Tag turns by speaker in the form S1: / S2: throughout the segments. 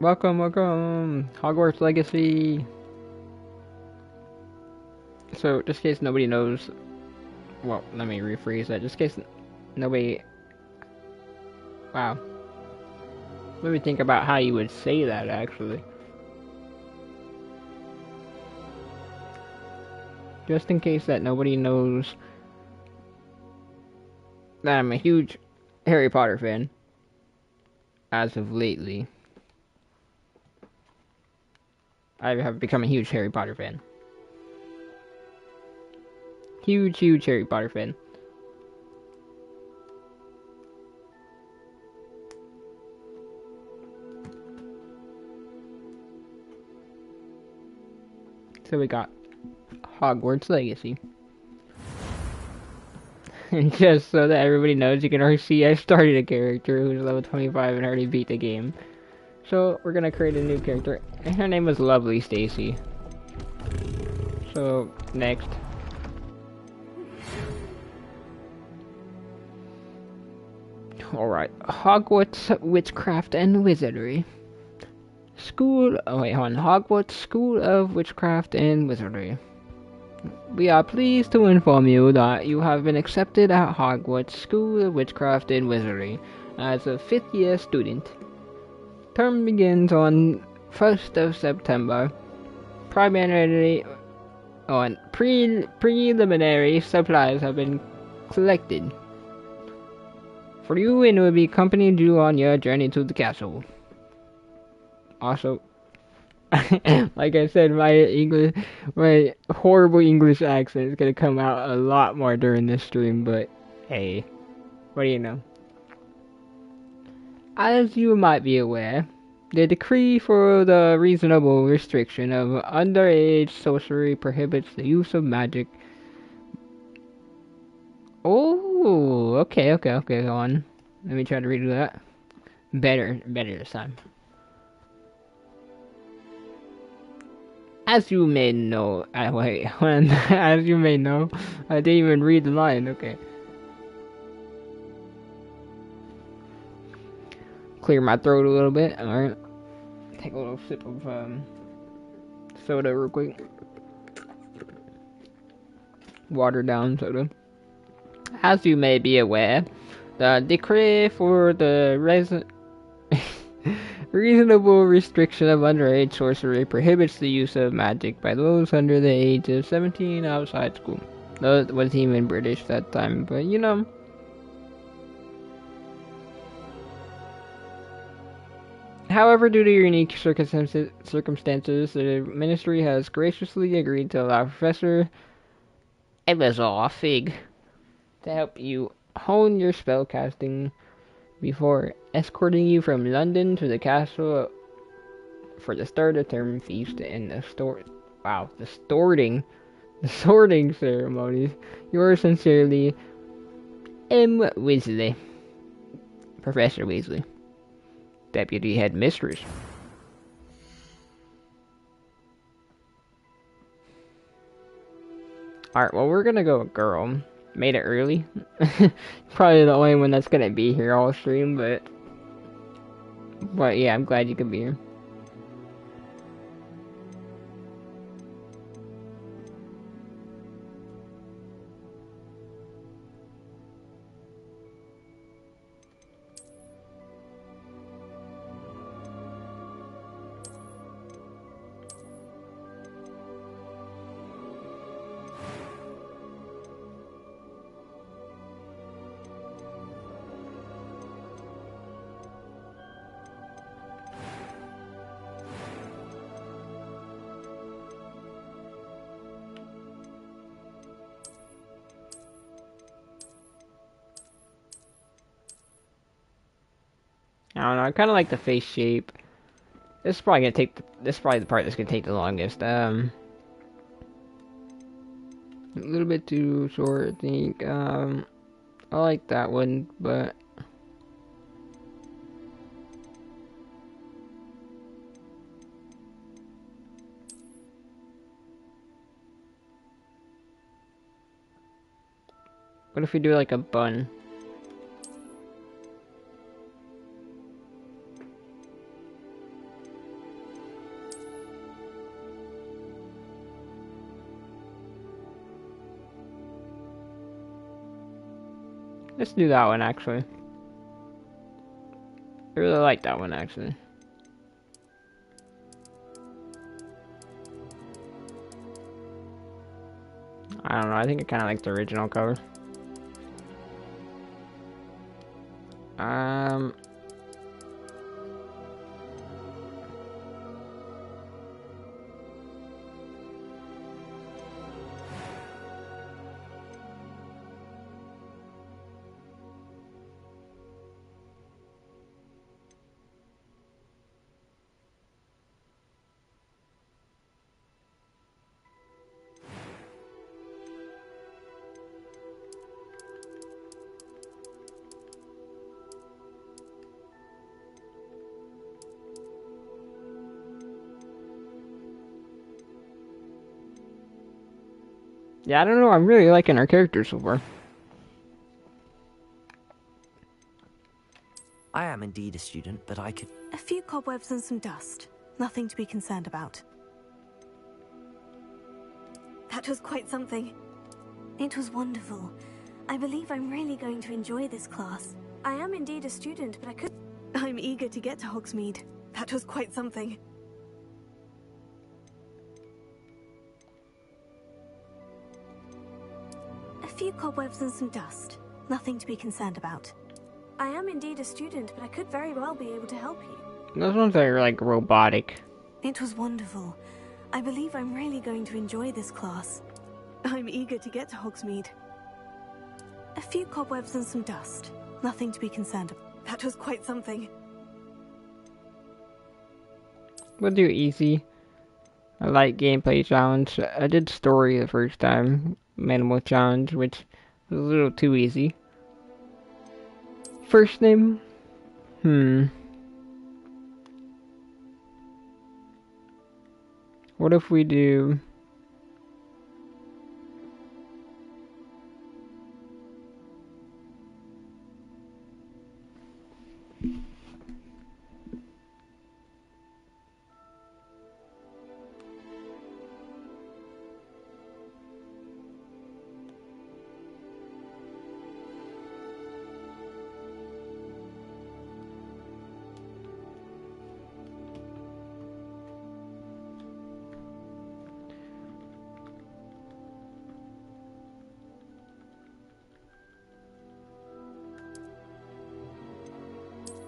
S1: Welcome, welcome! Hogwarts Legacy! So, just in case nobody knows, well, let me rephrase that, just in case nobody, wow. Let me think about how you would say that, actually. Just in case that nobody knows that I'm a huge Harry Potter fan, as of lately. I have become a huge Harry Potter fan. Huge Harry Potter fan. So we got Hogwarts Legacy. And just so that everybody knows, you can already see I started a character who's level 25 and already beat the game. So we're gonna create a new character, and her name was Lovely Stacy. So next. Alright, Hogwarts Witchcraft and Wizardry. Hogwarts School of Witchcraft and Wizardry. We are pleased to inform you that you have been accepted at Hogwarts School of Witchcraft and Wizardry as a 5th year student. Term begins on 1st of September. Preliminary supplies have been collected for you and will be accompanied you on your journey to the castle. Also, like I said, my horrible English accent is gonna come out a lot more during this stream, but hey, what do you know? As you might be aware, the decree for the reasonable restriction of underage sorcery prohibits the use of magic. Oh, okay, go on. Let me try to redo that. Better this time. As you may know, as you may know, I didn't even read the line, okay. Clear my throat a little bit, alright. Take a little sip of soda real quick. Watered down soda. As you may be aware, the decree for the reasonable restriction of underage sorcery prohibits the use of magic by those under the age of 17 outside school. That wasn't even British that time, but you know. However, due to unique circumstances, the ministry has graciously agreed to allow Professor Fig to help you hone your spellcasting before escorting you from London to the castle for the start of term feast and the sorting ceremonies. Yours sincerely, M. Weasley. Professor Weasley. Deputy Headmistress. Alright, well, we're gonna go girl. Made it early. Probably the only one that's gonna be here all stream, but yeah, I'm glad you could be here. I don't know, I kinda like the face shape. This is probably the part that's gonna take the longest. A little bit too short, I think. I like that one, but what if we do like a bun? Let's do that one, actually. I really like that one, actually. I don't know, I think I kind of like the original cover. Yeah, I don't know, I'm really liking our characters so far.
S2: I am indeed a student, but I could...
S3: A few cobwebs and some dust. Nothing to be concerned about. That was quite something. It was wonderful. I believe I'm really going to enjoy this class. I am indeed a student, but I could... I'm eager to get to Hogsmeade. That was quite something. A few cobwebs and some dust. Nothing to be concerned about. I am indeed a student, but I could very well be able to help you.
S1: Those ones are like robotic.
S3: It was wonderful. I believe I'm really going to enjoy this class. I'm eager to get to Hogsmeade. A few cobwebs and some dust. Nothing to be concerned about. That was quite something.
S1: We'll do easy. A light gameplay challenge. I did story the first time. Minimal challenge, which was a little too easy. First name? What if we do...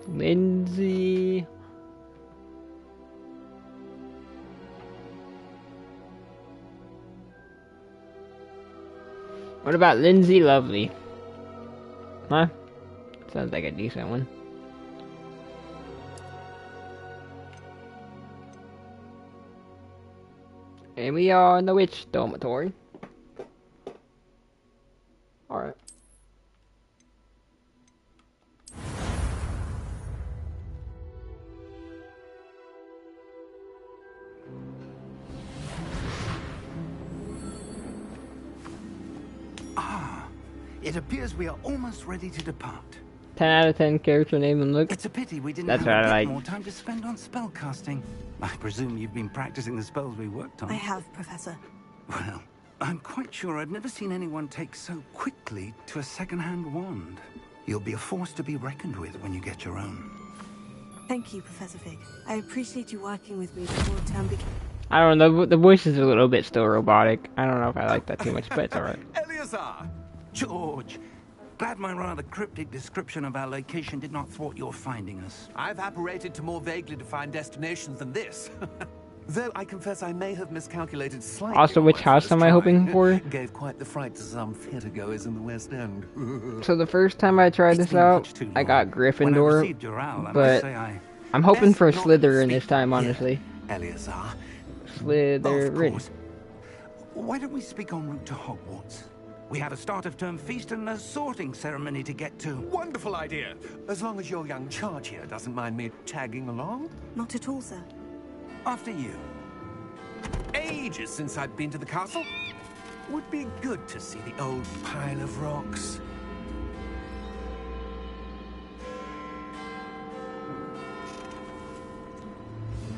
S1: Lindsay. What about Lindsay Lovely? Huh? Sounds like a decent one. And we are in the witch dormitory. Alright.
S4: It appears we are almost ready to depart.
S1: 10 out of 10 character name and look.
S4: It's a pity we didn't
S1: That's
S4: have
S1: what
S4: a
S1: I
S4: bit
S1: like.
S4: more time to spend on spellcasting. I presume you've been practicing the spells we worked on.
S3: I have, Professor.
S4: Well, I'm quite sure I've never seen anyone take so quickly to a second-hand wand. You'll be a force to be reckoned with when you get your own.
S3: Thank you, Professor Fig. I appreciate you working with me before term begins.
S1: I don't know, the voice is a little bit still robotic. I don't know if I like that too much, but it's alright.
S4: Eleazar! George! Glad my rather cryptic description of our location did not thwart your finding us.
S5: I've apparated to more vaguely defined destinations than this. Though I confess I may have miscalculated slightly.
S1: Also, which house am I hoping for?
S5: Gave quite the fright to some theatergoers in the West End.
S1: So the first time I tried this out, I got Gryffindor, but I'm hoping for Slytherin this time, honestly.
S4: Eleazar.
S1: Slytherin.
S4: Why don't we speak en route to Hogwarts? We have a start-of-term feast and a sorting ceremony to get to.
S5: Wonderful idea. As long as your young charge here doesn't mind me tagging along.
S3: Not at all, sir.
S4: After you.
S5: Ages since I've been to the castle. Would be good to see the old pile of rocks.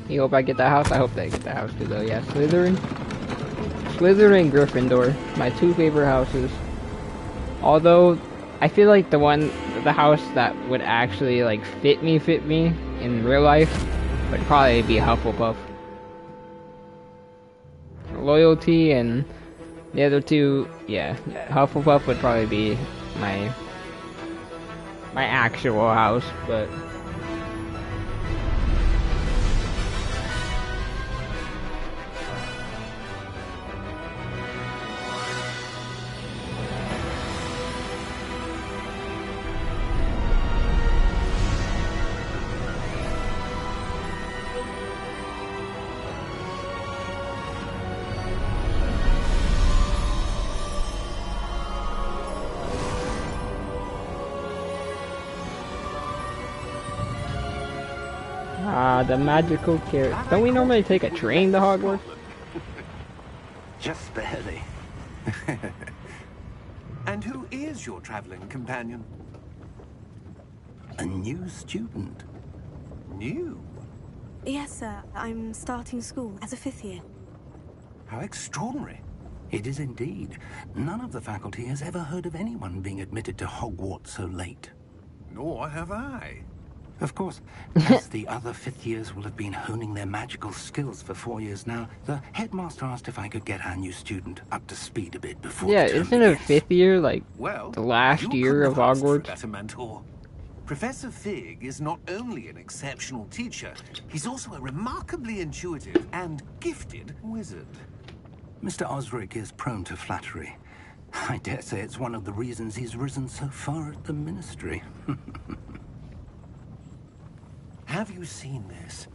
S1: You hope I get that house? I hope they get that house too, though. Yeah, Slytherin. Slytherin and Gryffindor, my two favorite houses. Although, I feel like the house that would actually like fit me in real life would probably be Hufflepuff. Loyalty and the other two, yeah, Hufflepuff would probably be my actual house, but. The magical carrot. Don't we normally take a train to Hogwarts?
S4: Just barely.
S5: And who is your traveling companion?
S4: A new student.
S5: New?
S3: Yes, sir. I'm starting school as a 5th year.
S5: How extraordinary.
S4: It is indeed. None of the faculty has ever heard of anyone being admitted to Hogwarts so late.
S5: Nor have I.
S4: Of course, as the other 5th years will have been honing their magical skills for 4 years now, the headmaster asked if I could get our new student up to speed a bit before
S1: Yeah,
S4: the term
S1: isn't it
S4: begins.
S1: 5th year like
S5: Well,
S1: the last
S5: you
S1: year
S5: couldn't
S1: of
S5: have asked for a
S1: Hogwarts?
S5: better mentor. Professor Fig is not only an exceptional teacher, he's also a remarkably intuitive and gifted wizard.
S4: Mr. Osric is prone to flattery. I dare say it's one of the reasons he's risen so far at the Ministry.
S5: Have you seen this?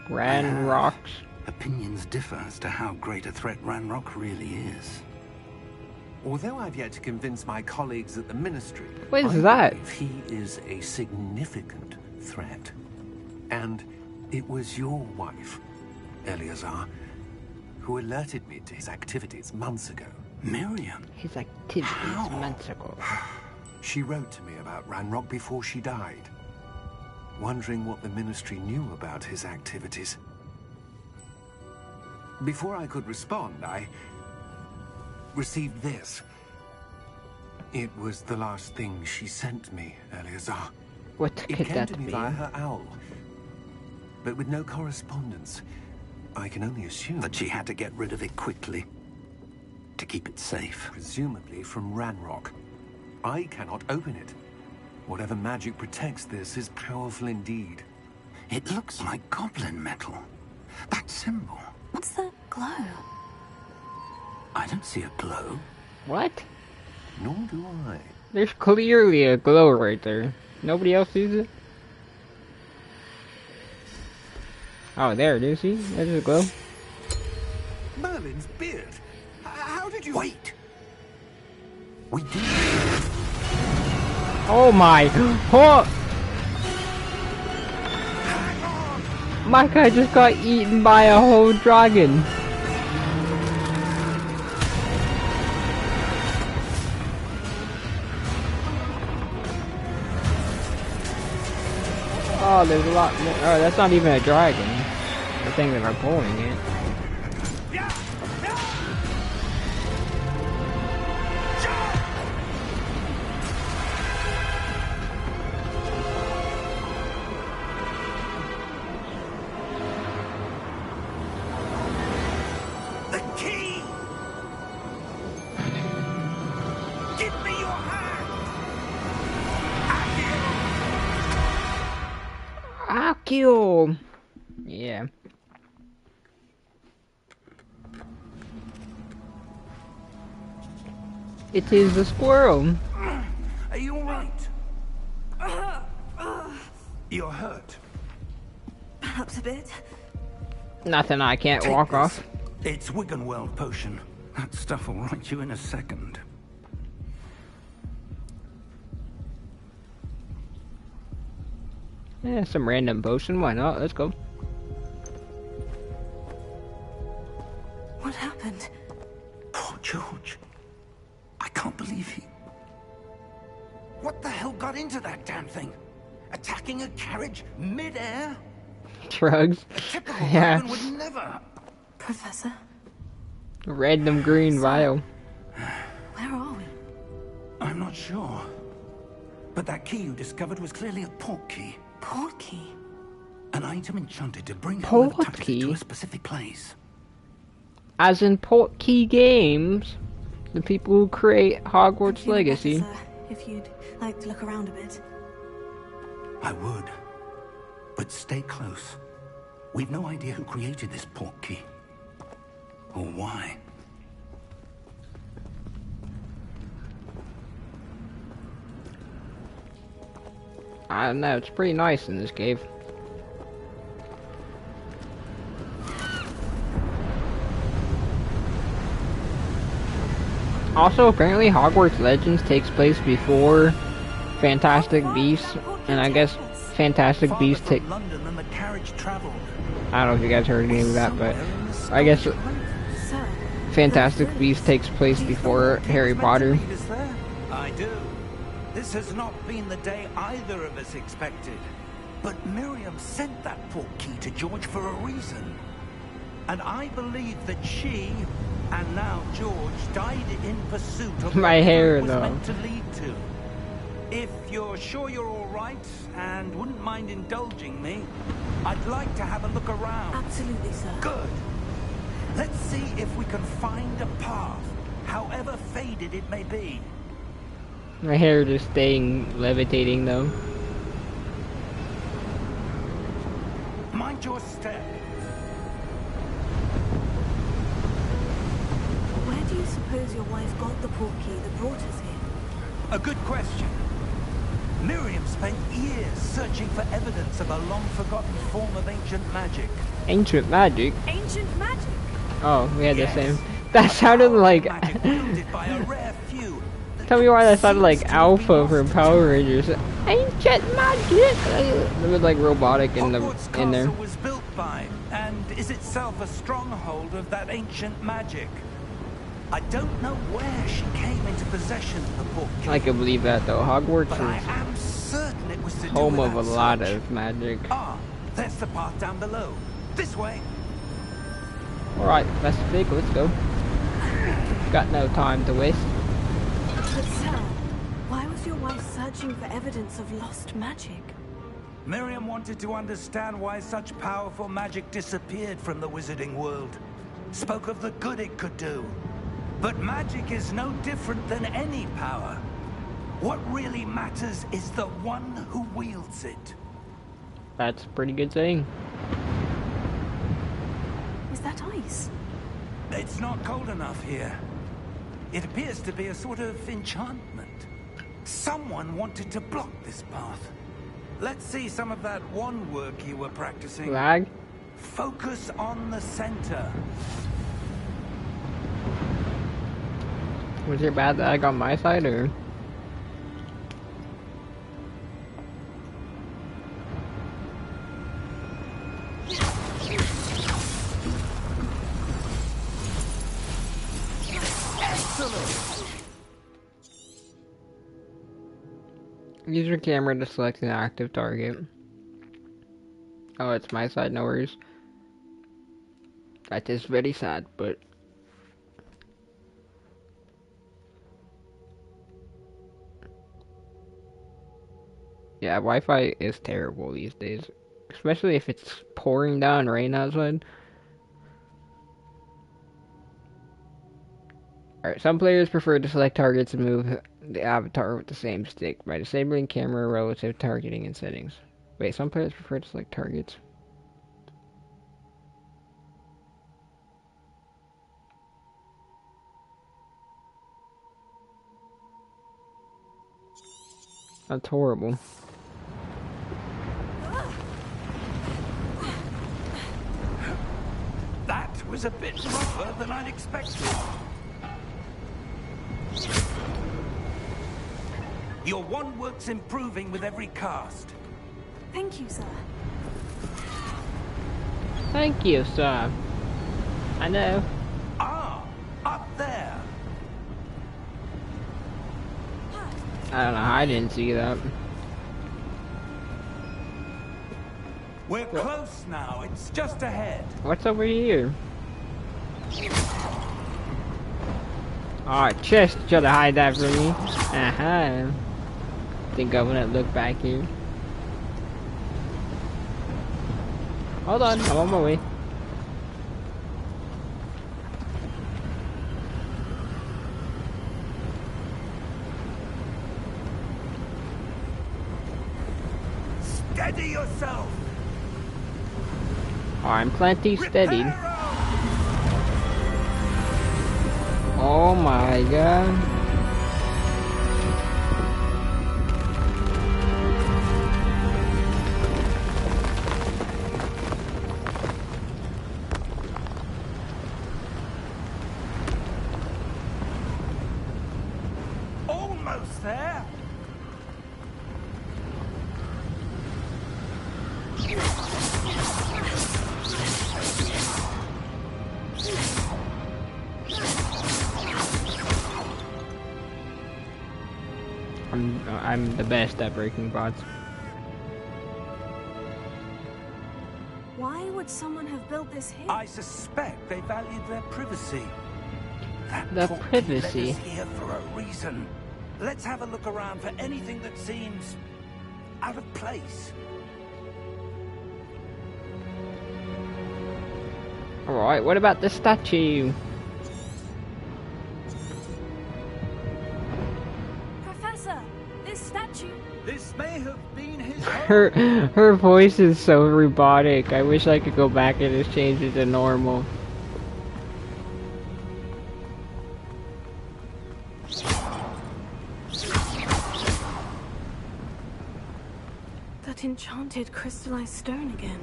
S1: Ranrocks.
S4: Opinions differ as to how great a threat Ranrock really is.
S5: Although I've yet to convince my colleagues at the Ministry,
S1: What is
S5: I
S1: that?
S5: believe he is a significant threat. And it was your wife, Eleazar, who alerted me to his activities months ago.
S4: Miriam?
S1: His activities months ago.
S5: She wrote to me about Ranrock before she died, wondering what the Ministry knew about his activities. Before I could respond, I received this. It was the last thing she sent me, Eleazar.
S1: What
S5: It
S1: could
S5: came
S1: that
S5: to me
S1: be?
S5: via her owl, but with no correspondence. I can only assume
S4: That she had to get rid of it quickly. To keep it safe.
S5: presumably from Ranrock. I cannot open it. Whatever magic protects this is powerful indeed.
S4: It looks like goblin metal. That symbol.
S3: What's that glow?
S4: I don't see a glow.
S1: What?
S5: Nor do I.
S1: There's clearly a glow right there. Nobody else sees it? Oh, there it is. See? There's a glow.
S5: Merlin's beard. How did you...
S4: Wait! We did.
S1: Oh my! Oh! My guy just got eaten by a whole dragon. Oh, there's a lot more. Oh, that's not even a dragon. The thing that are pulling it.
S4: The key! Give me your hand!
S1: Akio! Yeah. It is the squirrel.
S4: Are you alright? You're hurt.
S3: Perhaps a bit.
S1: Nothing I can't
S4: Take
S1: walk
S4: this.
S1: off.
S4: It's Wiggenweld potion. That stuff will right you in a second.
S1: Yeah, some random potion. Why not? Let's go.
S3: What happened?
S4: Poor George. I can't believe he... What the hell got into that damn thing? Attacking a carriage mid-air?
S1: Drugs.
S4: A typical
S1: Yeah.
S4: dragon would never...
S3: Professor?
S1: Random green vial.
S3: Where are we?
S4: I'm not sure. But that key you discovered was clearly a port key.
S3: Port key?
S4: An item enchanted to bring
S1: Port
S4: whoever touches it to
S1: key?
S4: a specific place.
S1: As in Portkey Games, the people who create Hogwarts
S3: I'd feel
S1: Legacy.
S3: better, sir, if you'd like to look around a bit.
S4: I would. But stay close. We've no idea who created this port key. Or why.
S1: I don't know, it's pretty nice in this cave. Also, apparently Hogwarts Legends takes place before Fantastic Beasts, and I guess Fantastic Beasts take...
S4: London and the carriage traveled.
S1: I don't know if you guys heard any of that, but I guess
S3: Sir,
S1: Fantastic Beasts takes place before Harry Potter.
S4: I do. This has not been the day either of us expected. But Miriam sent that port key to George for a reason. And I believe that she, and now George, died in pursuit of
S1: My
S4: what
S1: hair,
S4: it was
S1: though.
S4: meant to lead to. If you're sure you're all right and wouldn't mind indulging me, I'd like to have a look around.
S3: absolutely, sir.
S4: Good. Let's see if we can find a path, however faded it may be.
S1: My hair just staying levitating though.
S4: Mind your step.
S3: Where do you suppose your wife got the port key that brought us here?
S4: A good question. Miriam spent years searching for evidence of a long-forgotten form of ancient magic.
S1: Ancient magic?
S3: Ancient magic!
S1: Oh, we had
S4: Yes.
S1: the same. That sounded like...
S4: Magic wielded by a rare few.
S1: Tell me why that sounded like
S4: seems to
S1: Alpha
S4: be
S1: from
S4: lost
S1: Power
S4: to
S1: Rangers. Ancient magic! It was like robotic in
S4: Hogwarts
S1: in there.
S4: Castle was built by, and is itself a stronghold of that ancient magic. I don't know where she came into possession of the book,
S1: I can believe that though. Hogwarts
S4: but I
S1: is
S4: am certain it was to do
S1: home
S4: with
S1: of a
S4: that
S1: lot
S4: search.
S1: of magic.
S4: Ah, that's the path down below. This way.
S1: Alright, that's big, let's go. Got no time to waste.
S3: But sir, why was your wife searching for evidence of lost magic?
S4: Miriam wanted to understand why such powerful magic disappeared from the wizarding world. Spoke of the good it could do. But magic is no different than any power. What really matters is the one who wields it.
S1: That's a pretty good saying.
S3: Is that ice?
S4: It's not cold enough here. It appears to be a sort of enchantment. Someone wanted to block this path. Let's see some of that wand work you were practicing.
S1: Lag?
S4: Focus on the center.
S1: Was it bad that I got my side or? Use your camera to select an active target. Oh, it's my side, no worries. That is very sad, but... yeah, Wi-Fi is terrible these days. Especially if it's pouring down rain outside. Alright, some players prefer to select targets and move the avatar with the same stick by disabling camera relative targeting and settings. Wait, some players prefer to select targets. That's horrible.
S4: That was a bit rougher than I'd expected. Your wand work's improving with every cast.
S3: Thank you, sir.
S1: Thank you, sir. I know.
S4: Ah, up there.
S1: I don't know, I didn't see that.
S4: We're close now. It's just ahead.
S1: What's over here? Oh, chest. Try to hide that from me. Uh-huh. Think I wouldn't look back here. Hold on, I'm on my way.
S4: Steady yourself.
S1: I'm plenty steady. Oh my god.
S4: Almost there.
S1: I'm the best at breaking pots.
S3: Why would someone have built this here?
S4: I suspect they valued their privacy.
S1: The
S4: That
S1: privacy.
S4: led us here for a reason. Let's have a look around for anything that seems out of place.
S1: Alright, what about the statue?
S3: Professor, this statue.
S4: This may have been his
S1: Her voice is so robotic. I wish I could go back and just change it to normal.
S3: That enchanted crystallized stone again.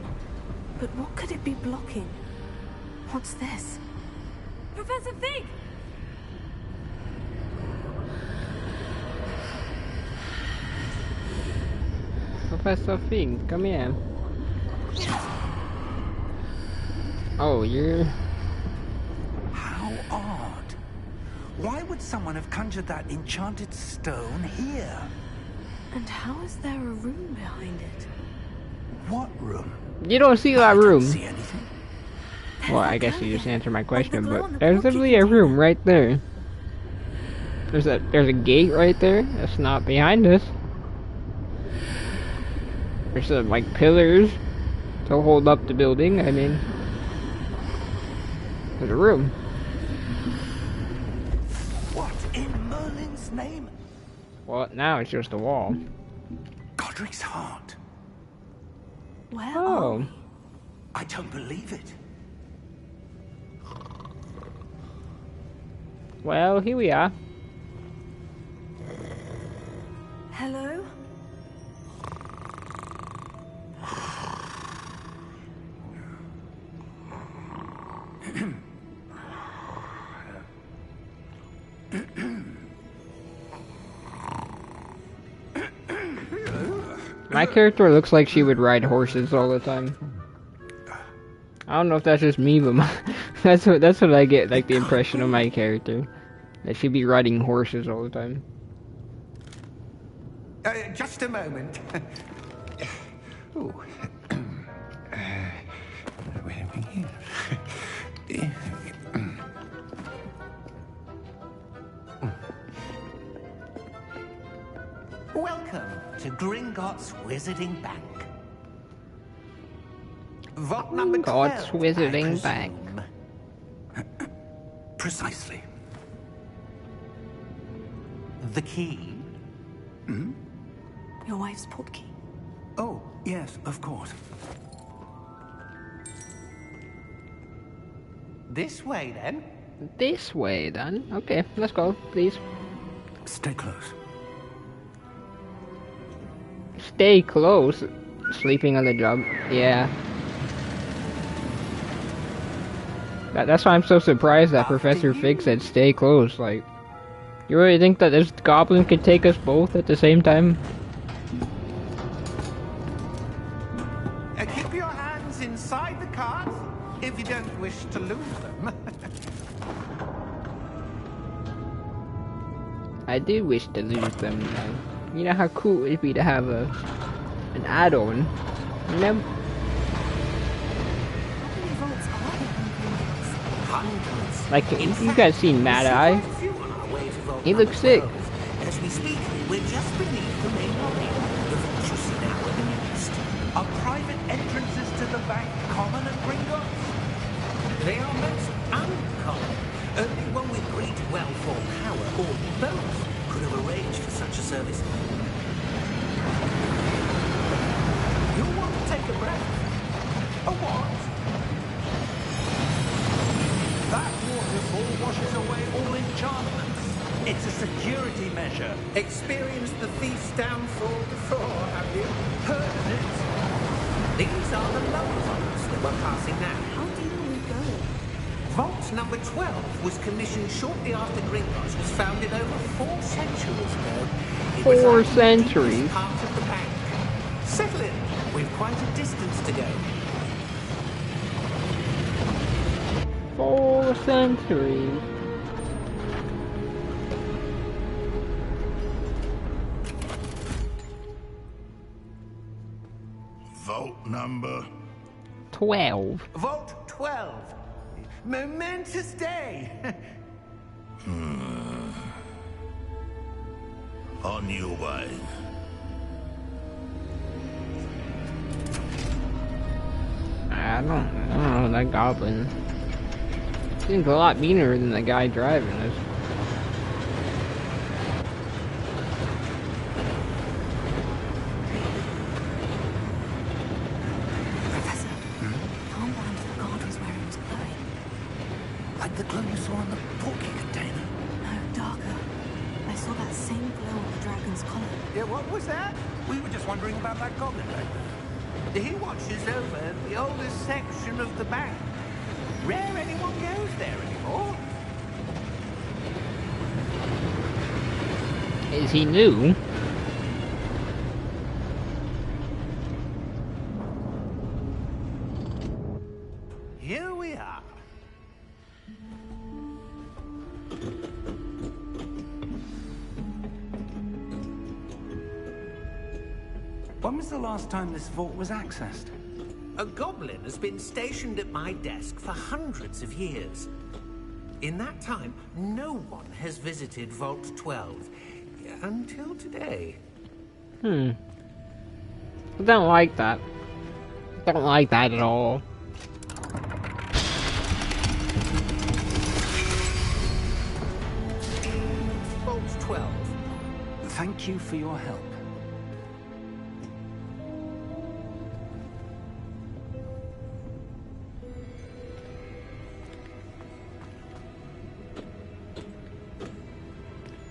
S3: But what could it be blocking? What's this? Professor Fig!
S1: Professor Fig, come here. Oh, you're...
S4: How odd. Why would someone have conjured that enchanted stone here?
S3: And how is there a room behind it?
S4: What room?
S1: You don't see that
S4: I don't
S1: room.
S4: see anything.
S1: Well, I guess you just answered my question,
S3: glow on
S1: but
S3: the
S1: there's
S3: portal
S1: literally a
S3: container.
S1: room right there. There's a gate right there. That's not behind us. There's some like pillars to hold up the building. I mean, there's a room.
S4: What in Merlin's name?
S1: Well, now it's just a wall.
S4: Godric's heart.
S3: Where are
S1: Oh,
S3: we?
S4: I don't believe it.
S1: well, here we are.
S3: Hello?
S1: My character looks like she would ride horses all the time. I don't know if that's just me, but that's what I get, like the impression of my character, that she'd be riding horses all the time.
S5: Just a moment. Ooh. Where are we here?
S6: Welcome to Gringotts Wizarding Bank. Vault number 12,
S1: Gringotts Wizarding
S6: I
S1: Bank.
S6: presume.
S5: Precisely.
S6: The key?
S3: Your wife's portkey.
S5: Oh, yes, of course.
S6: This way, then.
S1: This way, then. Okay, let's go, please.
S5: Stay close.
S1: Stay close. Sleeping on the job. Yeah. That's why I'm so surprised that Professor Fig said stay close. Like, you really think that this goblin could take us both at the same time?
S6: Keep your hands inside the cart if you don't wish to lose them.
S1: I do wish to lose them. You know how cool it'd be to have an add-on, you know?
S3: How many vaults are there in Gringotts?
S6: Hundreds.
S1: Like,
S6: In
S1: you
S6: fact,
S1: guys seen Mad
S6: we see
S1: Eye?
S6: quite a few on
S1: He looks sick.
S7: As we speak, we're just beneath the main lobby. The vault you see now in the east.
S4: Are private entrances to the bank common at Gringotts?
S7: They are most uncommon. Only one with great wealth or power, or both, could have arranged for such a service. You'll want to take a breath.
S4: A what? That waterfall washes away all enchantments. It's a security measure.
S7: Experienced the thief's downfall before, have you?
S4: Heard of it?
S7: These are the lower vaults that we're passing now.
S3: How deep are we going?
S7: Vault number 12 was commissioned shortly after Gringotts was founded over 4 centuries ago. It
S1: 4
S7: resides in the
S1: centuries?
S7: deepest part of the bank. Settle in. We've quite a distance to go.
S1: 4 centuries.
S8: Vault number.
S1: 12.
S6: Vault 12. Momentous day.
S8: On your way.
S1: I don't know, that goblin seems a lot meaner than the guy driving us.
S3: Professor, the armband the guard was wearing was glowing.
S4: Like the glow you saw on the porky container.
S3: No, darker. I saw that same glow on the dragon's collar.
S6: Yeah, what was that?
S4: We were just wondering about that goblin back there.
S6: He watches over the oldest section of the bank. Rare anyone goes there anymore.
S1: Is he new?
S6: Here we are.
S4: When was the last time this vault was accessed?
S7: A goblin has been stationed at my desk for hundreds of years. In that time, no one has visited Vault 12 until today.
S1: I don't like that. I don't like that at all.
S7: Vault 12.
S4: Thank you for your help.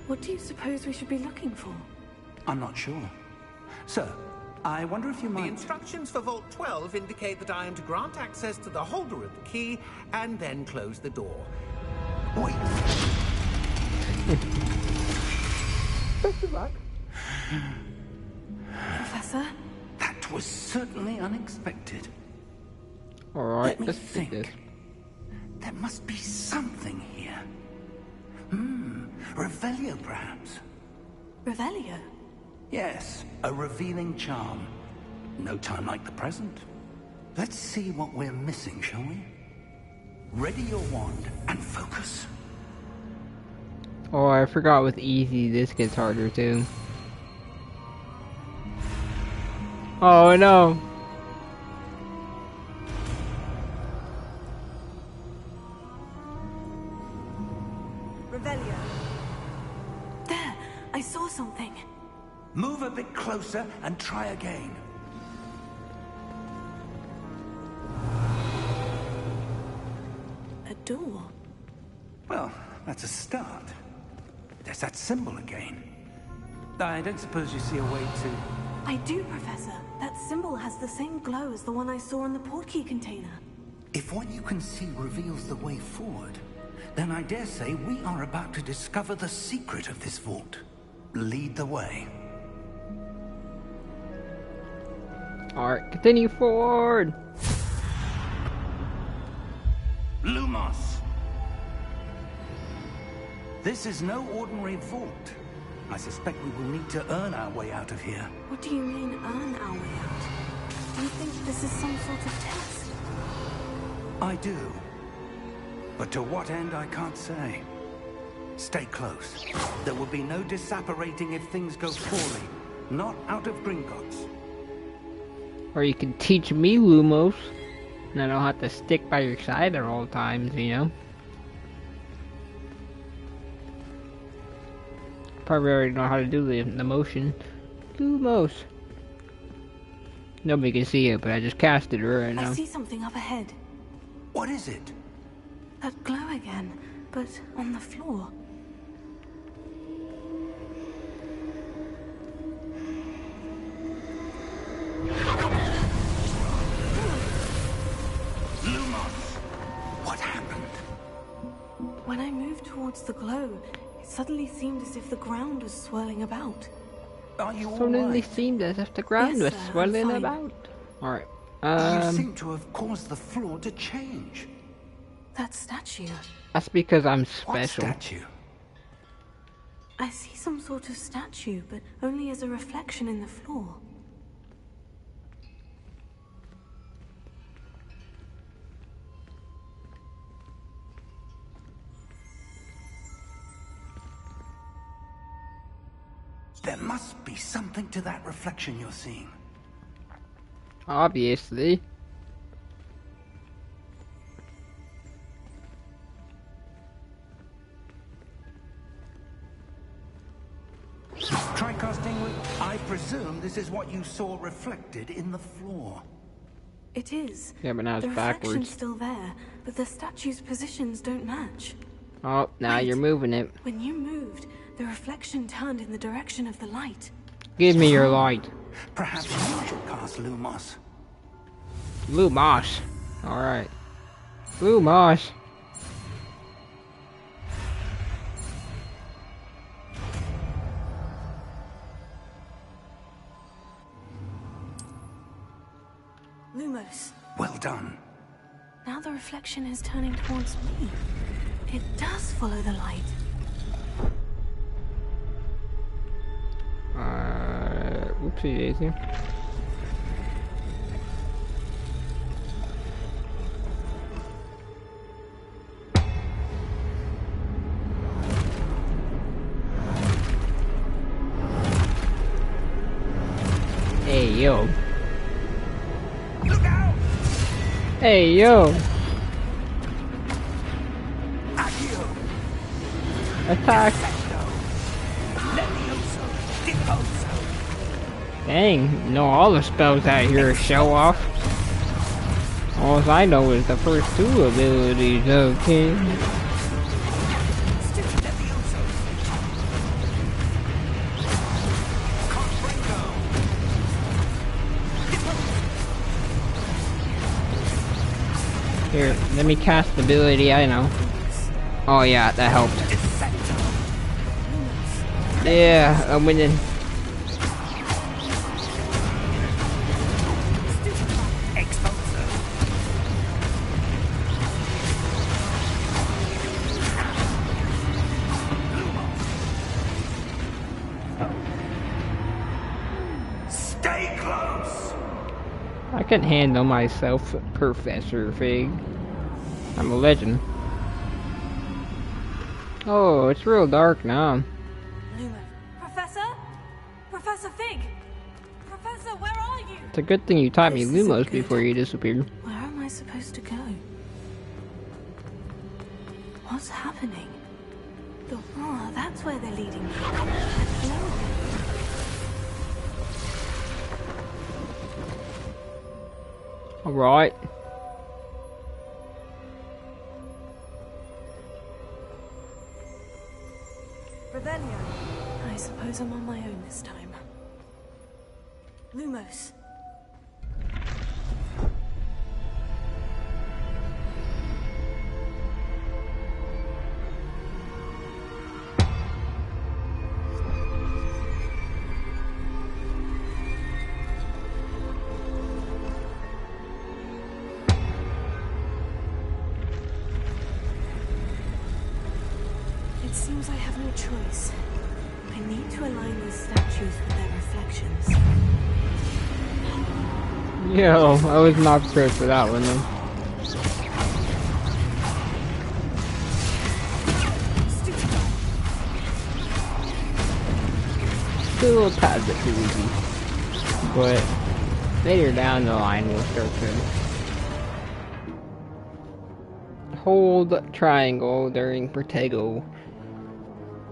S3: What do you suppose we should be looking for?
S4: I'm not sure. Sir, I wonder if you
S7: The
S4: might...
S7: instructions for Vault 12 indicate that I am to grant access to the holder of the key and then close the door.
S4: Wait.
S7: Best of luck.
S3: Professor?
S4: That was certainly unexpected.
S1: Alright,
S4: Let me
S1: let's do
S4: think.
S1: this.
S4: There must be something here. Revelio, perhaps?
S3: Revelio?
S4: Yes, a revealing charm. No time like the present. Let's see what we're missing, shall we? Ready your wand and focus.
S1: Oh, I forgot with easy this gets harder too. Oh no!
S3: Revelio. There! I saw something.
S4: Move a bit closer and try again.
S3: A door.
S4: Well, that's a start. There's that symbol again. I don't suppose you see a way to...
S3: I do, Professor. That symbol has the same glow as the one I saw in the portkey container.
S4: If what you can see reveals the way forward, then I dare say we are about to discover the secret of this vault. Lead the way.
S1: Alright, continue forward!
S4: Lumos! This is no ordinary vault. I suspect we will need to earn our way out of here.
S3: What do you mean, earn our way out? Do you think this is some sort of test?
S4: I do. But to what end, I can't say. Stay close. There will be no disapparating if things go poorly. Not out of Gringotts.
S1: Or you can teach me, Lumos, and I don't have to stick by your side at all times, you know? Probably already know how to do the motion. Lumos. Nobody can see it, but I just casted her right now.
S3: I see something up ahead.
S4: What is it?
S3: That glow again, but on the floor.
S4: Lumos! What happened?
S3: When I moved towards the glow, it suddenly seemed as if the ground was swirling about.
S4: Are you
S1: Suddenly
S4: alright?
S1: seemed as if the ground
S3: Yes,
S1: was
S3: sir, I'm
S1: swirling
S3: fine.
S1: about. Alright.
S4: You seem to have caused the floor to change.
S3: That statue.
S1: That's because I'm
S4: What
S1: special.
S4: statue?
S3: I see some sort of statue, but only as a reflection in the floor.
S4: There must be something to that reflection you're seeing.
S1: Obviously.
S4: Try casting with... I presume this is what you saw reflected in the floor.
S3: It is.
S1: Yeah, but now
S3: The
S1: it's
S3: reflection's
S1: backwards.
S3: still there, but the statue's positions don't match.
S1: Oh, now
S3: Wait.
S1: you're moving it.
S3: When you moved, the reflection turned in the direction of the light.
S1: Give me your light.
S4: Perhaps you should cast Lumos.
S1: Lumos. Alright. Lumos.
S3: Lumos.
S4: Well done.
S3: Now the reflection is turning towards me. It does follow the light.
S1: Whoopsie daisy. Hey yo.
S4: Look out!
S1: Hey yo.
S4: Accio!
S1: Attack.
S4: Levioso! Deposo!
S1: Dang, you know all the spells out here show off. All I know is the first two abilities, okay?
S4: Levioso! Confringo!
S1: Here, let me cast the ability I know. Oh yeah, that helped.
S4: Defecto!
S1: Yeah, I'm winning.
S4: Exposo! Stay close!
S1: I can handle myself, Professor Fig. I'm a legend. Oh, it's real dark now.
S3: Lumos. Professor? Professor Fig! Professor, where are you?
S1: It's a good thing you taught me
S3: This isn't
S1: Lumos
S3: good.
S1: before you disappeared.
S3: Where am I supposed to go? What's happening? That's where they're leading me. No.
S1: Alright.
S3: I suppose I'm on my own this time. Lumos. It seems I have no choice. I need to align these statues with their reflections.
S1: Yo, I was not prepared for that one though. still a tad bit too easy. But later down the line, we'll start to hold triangle during Protego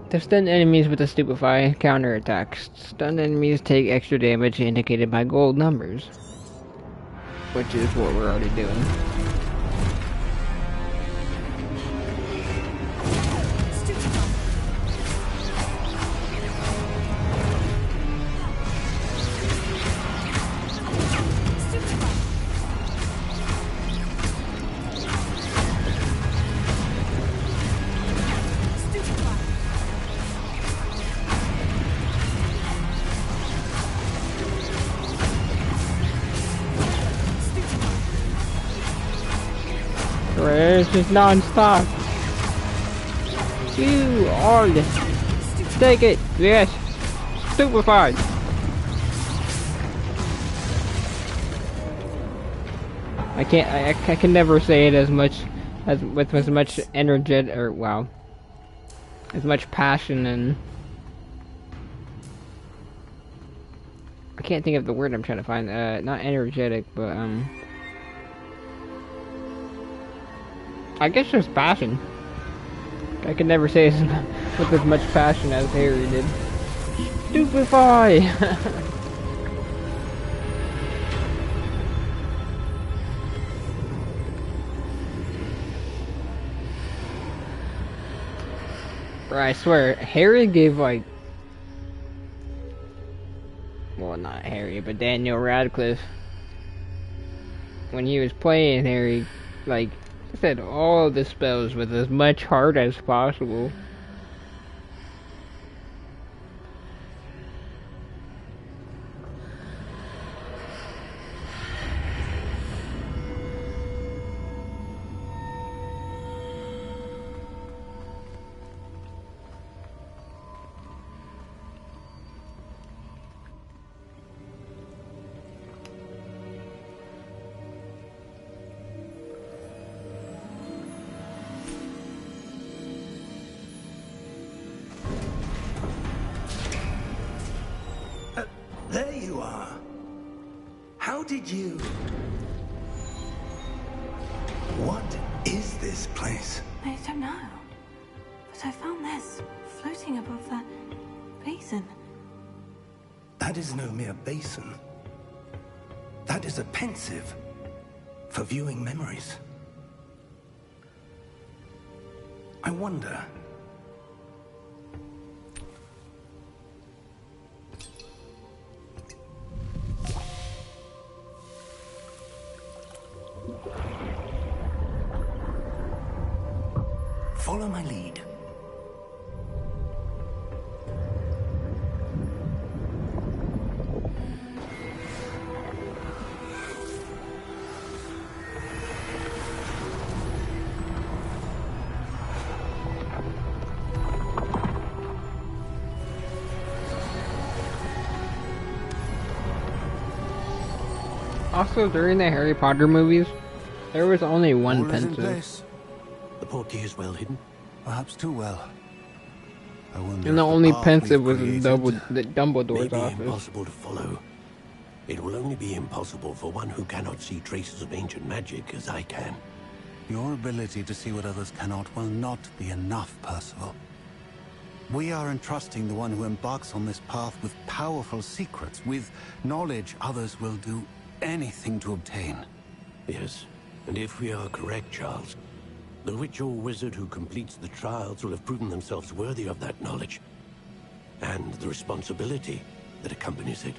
S1: to stun enemies with a Stupefy counterattacks. Stun enemies take extra damage indicated by gold numbers, which is what we're already doing. It's just non-stop. You all take it. Yes. Stupefied. I can never say it as much as with as much energetic or wow. As much passion and I can't think of the word I'm trying to find. Not energetic, but I guess just passion. I could never say it with as much passion as Harry did. Stupefy! I swear, Harry gave like... Well, not Harry, but Daniel Radcliffe. When he was playing Harry, like... said all the spells with as much heart as possible.
S4: There you are. How did you... What is this place?
S3: I don't know. But I found this floating above that basin.
S4: That is no mere basin. That is a pensive for viewing memories. I wonder... Follow my lead.
S1: Also, during the Harry Potter movies, there was only one
S5: All is in
S1: pensive.
S5: place. The portkey is well hidden. Perhaps too well. I wonder
S1: And the
S5: if
S1: only
S5: path
S1: pensive
S5: we've
S1: was in
S5: created
S1: Dumbledore's
S9: May be
S1: office.
S9: impossible to follow. It will only be impossible for one who cannot see traces of ancient magic as I can.
S5: Your ability to see what others cannot will not be enough, Percival. We are entrusting the one who embarks on this path with powerful secrets, with knowledge others will do anything to obtain.
S9: Yes, and if we are correct, Charles, the witch or wizard who completes the trials will have proven themselves worthy of that knowledge, and the responsibility that accompanies it.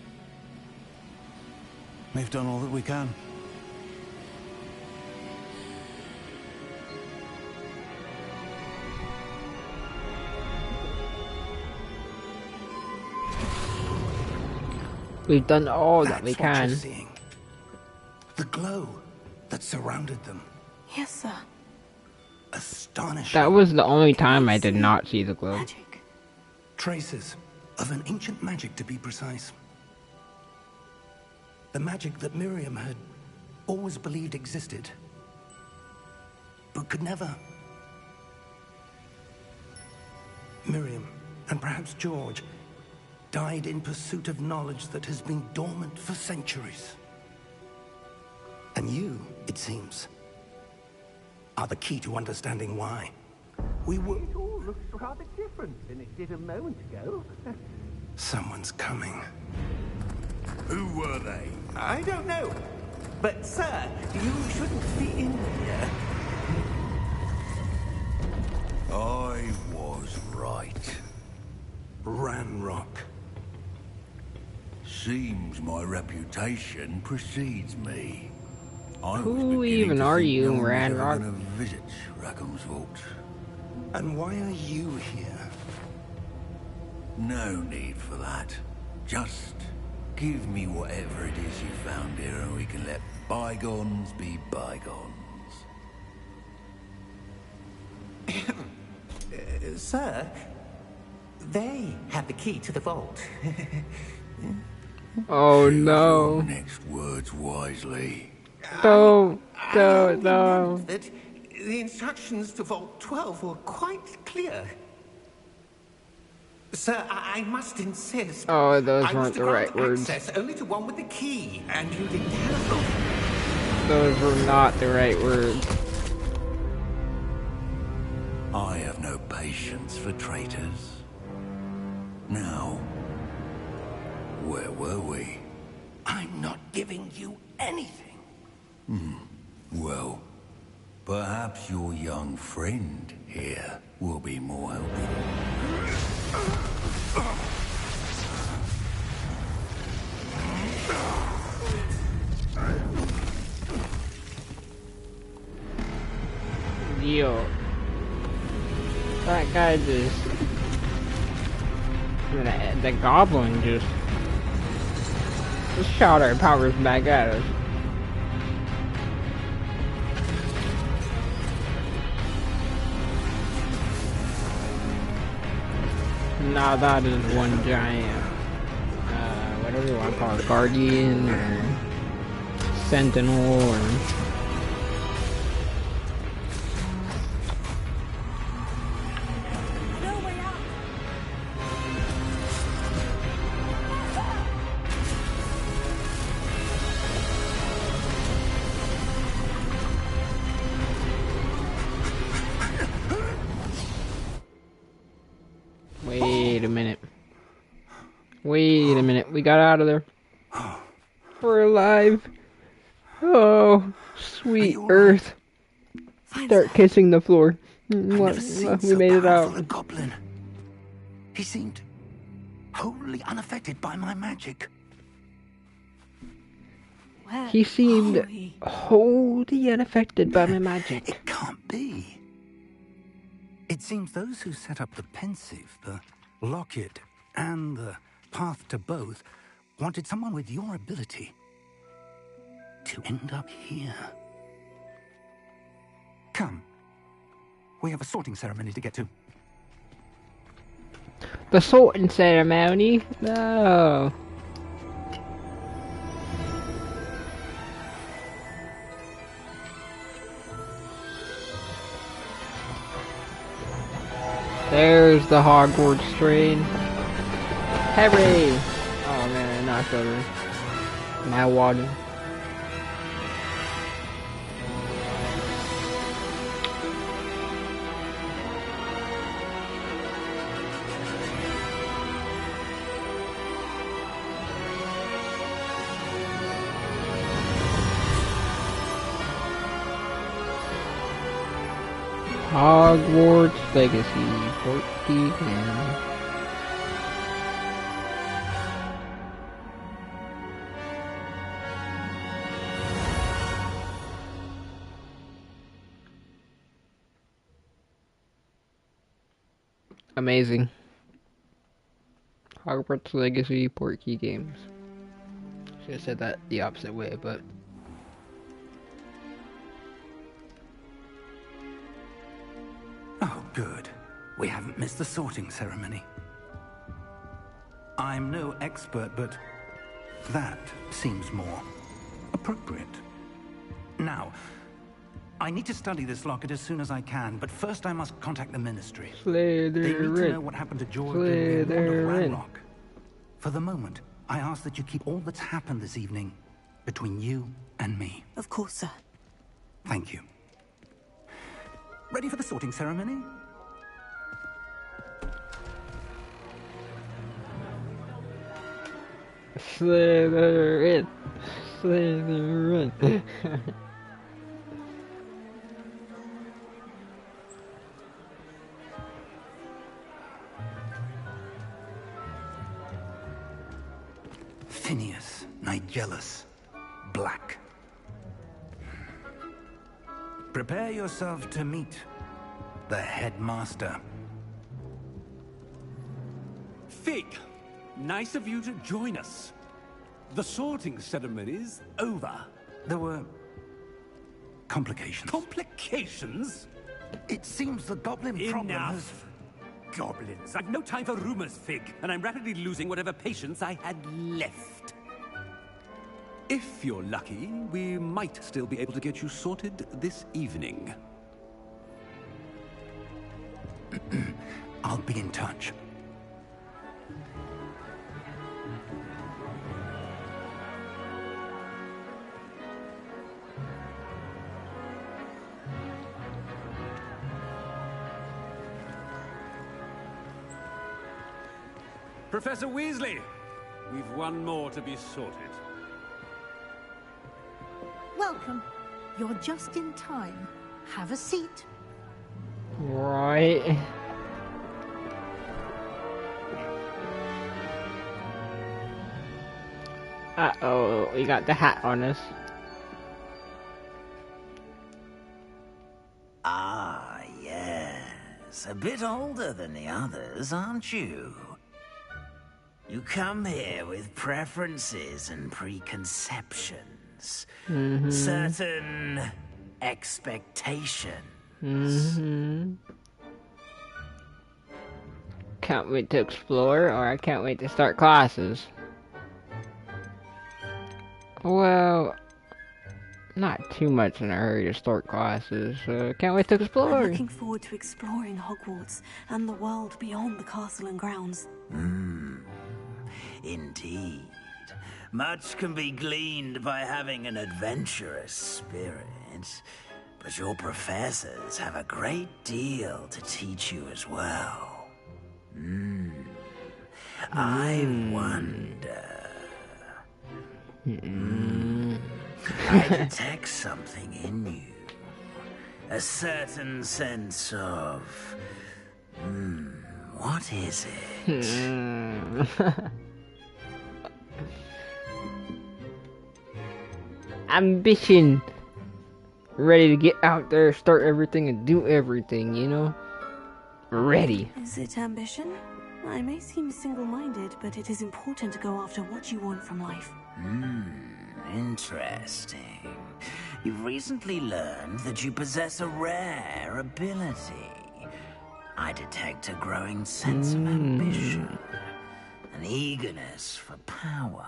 S5: We've done all that we can.
S1: We've done all that we
S4: That's what
S1: can.
S4: you're seeing. The glow that surrounded them.
S3: Yes, sir.
S4: Astonishing.
S1: That was the only time I did not see the glow.
S3: Magic.
S4: Traces of an ancient magic, to be precise. The magic that Miriam had always believed existed, but could never. Miriam, and perhaps George, died in pursuit of knowledge that has been dormant for centuries. And you, it seems, are the key to understanding why. We were...
S6: It all looks rather different than it did a moment ago.
S4: Someone's coming.
S8: Who were they?
S6: I don't know. But, sir, you shouldn't be in here.
S8: I was right.
S4: Ranrock.
S8: Seems my reputation precedes me. I was
S1: Who
S8: beginning
S1: even
S8: to
S1: are
S8: think
S1: you,
S8: no one's ever
S1: Ranrock?
S8: gonna visit Rackham's vault.
S4: And why are you here?
S8: No need for that. Just give me whatever it is you found here and we can let bygones be bygones.
S6: Sir, they have the key to the vault.
S1: Oh
S8: Choose
S1: no.
S8: your next words wisely.
S1: No.
S6: I
S1: No.
S6: meant that the instructions to Vault 12 were quite clear. Sir, I must insist.
S1: Oh, those
S6: I was
S1: weren't
S6: to
S1: the
S6: grant
S1: right words.
S6: access only to one with the key, and you didn't have them.
S1: Those were not the right words.
S8: I have no patience for traitors. Now, where were we?
S4: I'm not giving you anything.
S8: Well, perhaps your young friend here will be more helpful.
S1: Yo. That guy just... The goblin just shot our powers back at us. Nah, that is one giant, whatever you want to call it, guardian or sentinel or...
S3: No way out.
S1: Wait a minute. Wait a minute. We got out of there. We're alive. Oh, sweet Earth. Start kissing the floor. What? We made it out.
S4: A goblin. He seemed wholly unaffected by my magic.
S3: Where
S1: He seemed
S3: are we?
S1: wholly unaffected by my magic.
S4: It can't be. It seems those who set up the pensive, the locket, and the path to both wanted someone with your ability to end up here. Come. We have a sorting ceremony to get to.
S1: The sorting ceremony? No. There's the Hogwarts train. Hooray! Oh man, I knocked over. Now water. Hogwarts Legacy 14. Amazing. Hogwarts Legacy Portkey Games. Should have said that the opposite way, but
S4: Oh, good. We haven't missed the sorting ceremony. I'm no expert, but that seems more appropriate. Now, I need to study this locket as soon as I can, but first I must contact the Ministry. They need to know
S1: Slytherin.
S4: what happened to George and Ranrock. For the moment, I ask that you keep all that's happened this evening between you and me.
S3: Of course, sir.
S4: Thank you. Ready for the sorting ceremony?
S1: Slytherin. Slytherin.
S4: Phineas, Nigellus, Black. Prepare yourself to meet the headmaster.
S10: Fig, nice of you to join us. The sorting ceremony's over.
S4: There were complications.
S10: Complications?
S4: It seems the goblin problem has...
S10: Enough. Goblins. I've no time for rumors, Fig, and I'm rapidly losing whatever patience I had left. If you're lucky, we might still be able to get you sorted this evening.
S4: I'll be in touch.
S10: Professor Weasley, we've one more to be sorted.
S11: Welcome. You're just in time. Have a seat.
S1: Right. Uh-oh, we got the hat on us.
S2: Ah, yes. A bit older than the others, aren't you? You come here with preferences and preconceptions. Certain expectations.
S1: Can't wait to explore, or I can't wait to start classes. Well, not too much in a hurry to start classes, so can't wait to explore.
S3: I'm looking forward to exploring Hogwarts and the world beyond the castle and grounds.
S2: Indeed. Much can be gleaned by having an adventurous spirit, but your professors have a great deal to teach you as well. I wonder... I detect something in you. A certain sense of... what is it?
S1: Ambition. Ready to get out there, start everything, and do everything, you know? Ready.
S3: Is it ambition? I may seem single-minded, but it is important to go after what you want from life.
S2: Interesting. You've recently learned that you possess a rare ability. I detect a growing sense of ambition, an eagerness for power.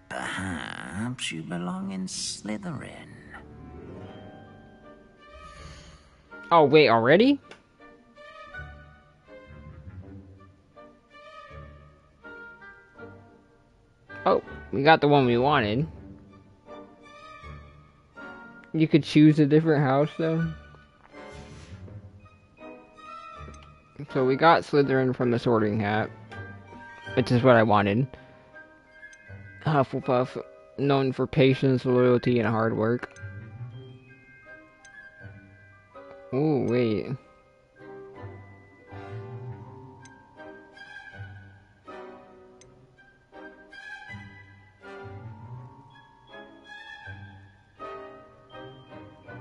S2: Perhaps you belong in Slytherin.
S1: Oh, wait, already? Oh, we got the one we wanted. You could choose a different house, though. So we got Slytherin from the Sorting Hat, which is what I wanted. Hufflepuff, known for patience, loyalty, and hard work. Ooh, wait.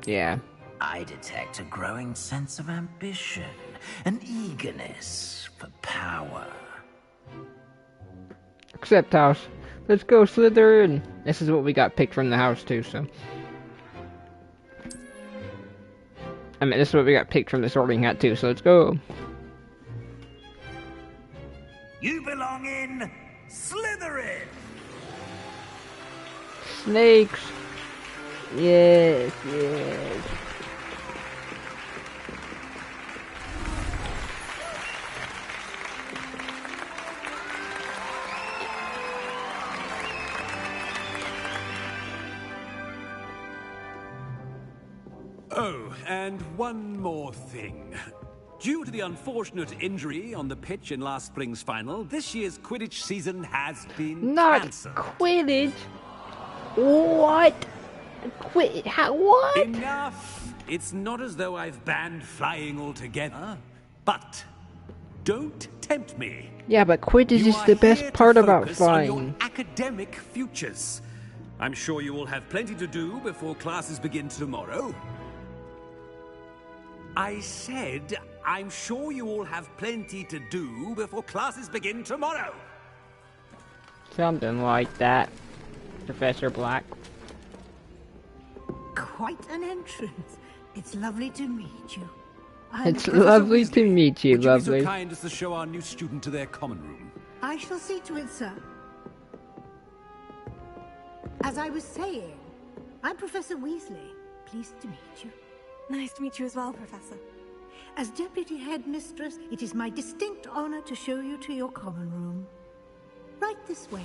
S1: Yeah.
S2: I detect a growing sense of ambition, an eagerness for power.
S1: Accept house. Let's go, Slytherin. This is what we got picked from the house, too, so. I mean, this is what we got picked from the Sorting Hat, too, so let's go.
S2: You belong in Slytherin!
S1: Snakes. Yes, yes.
S10: Oh, and one more thing. Due to the unfortunate injury on the pitch in last spring's final, this year's Quidditch season has been cancelled.
S1: Quidditch? What? What?
S10: Enough! It's not as though I've banned flying altogether, but don't tempt me.
S1: Yeah, but Quidditch
S10: You
S1: is
S10: are
S1: the best
S10: here to
S1: part about
S10: focus on your
S1: flying.
S10: academic futures. I'm sure you will have plenty to do before classes begin tomorrow. I said, I'm sure you all have plenty to do before classes begin tomorrow.
S1: Something like that, Professor Black.
S11: Quite an entrance. It's lovely to meet you.
S1: It's lovely to meet you,
S10: Would you be
S1: lovely.
S10: so kind as to show our new student to their common room?
S11: I shall see to it, sir. As I was saying, I'm Professor Weasley. Pleased to meet you.
S3: Nice to meet you as well, Professor.
S11: As Deputy Headmistress, it is my distinct honor to show you to your common room. Right this way.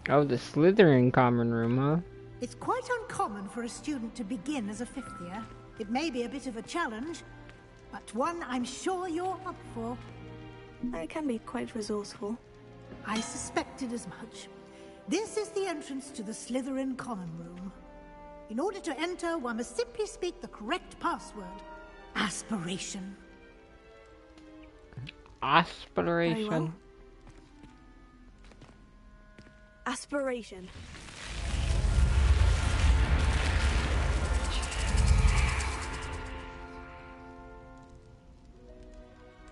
S1: Oh, the Slytherin common room, huh?
S11: It's quite uncommon for a student to begin as a fifth year. It may be a bit of a challenge, but one I'm sure you're up for.
S3: I can be quite resourceful.
S11: I suspected as much. This is the entrance to the Slytherin common room. In order to enter, one must simply speak the correct password. Aspiration.
S1: Aspiration.
S3: Very well. Aspiration.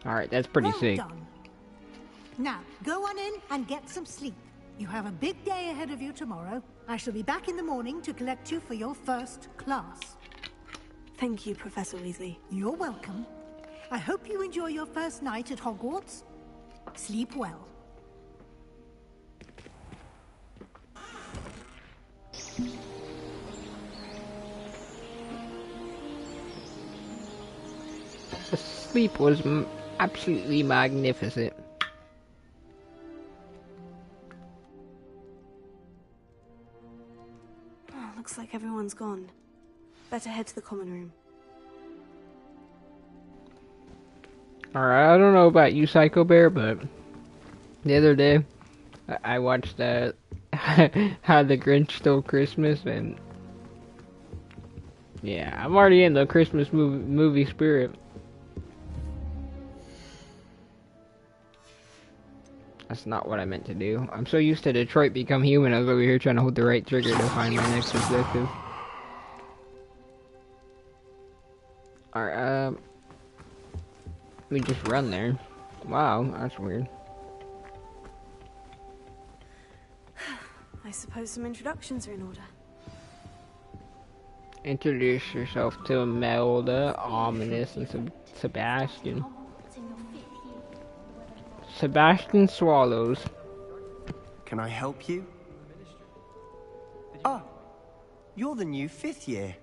S1: Alright, that's pretty
S11: Well
S1: sick.
S11: done. Now, go on in and get some sleep. You have a big day ahead of you tomorrow. I shall be back in the morning to collect you for your first class.
S3: Thank you, Professor Weasley.
S11: You're welcome. I hope you enjoy your first night at Hogwarts. Sleep well.
S1: The sleep was absolutely magnificent.
S3: Oh, looks like everyone's gone. Better head to the common room.
S1: Alright, I don't know about you, Psycho Bear, but the other day I watched How the Grinch Stole Christmas, and yeah, I'm already in the Christmas movie spirit. That's not what I meant to do. I'm so used to Detroit Become Human, I was over here trying to hold the right trigger to find my next objective. Alright, let me just run there. Wow, that's weird.
S3: I suppose some introductions are in order.
S1: Introduce yourself to Imelda, Ominous, and Sebastian. Sebastian Swallows.
S12: Can I help you? Ah, you're the new fifth year.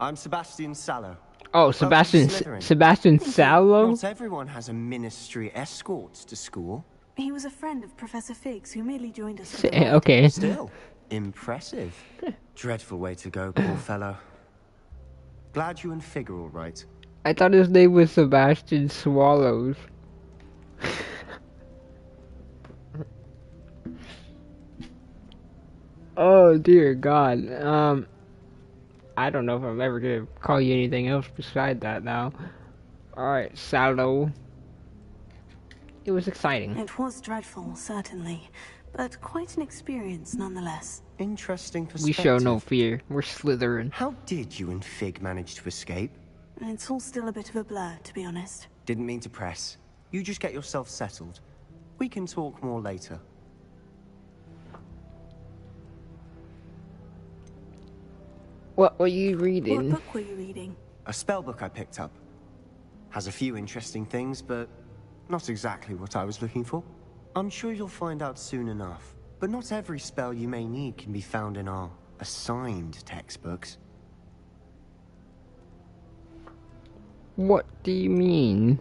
S12: I'm Sebastian Sallow.
S1: Oh, Sebastian Sallow?
S12: Not everyone has a ministry escort to school.
S3: He was a friend of Professor Fig's who merely joined us.
S1: Okay.
S12: Still, impressive. Dreadful way to go, poor fellow. Glad you and Fig are all right.
S1: I thought his name was Sebastian Swallows. Oh dear God. I don't know if I'm ever gonna call you anything else beside that now. Alright, Sallow. It was exciting.
S3: It was dreadful, certainly, but quite an experience nonetheless.
S12: Interesting perspective.
S1: We show no fear. We're Slytherin.
S12: How did you and Fig manage to escape?
S3: It's all still a bit of a blur, to be honest.
S12: Didn't mean to press. You just get yourself settled. We can talk more later.
S1: What were you reading?
S3: What book were you reading?
S12: A spell book I picked up. Has a few interesting things, but not exactly what I was looking for. I'm sure you'll find out soon enough. But not every spell you may need can be found in our assigned textbooks.
S1: What do you mean?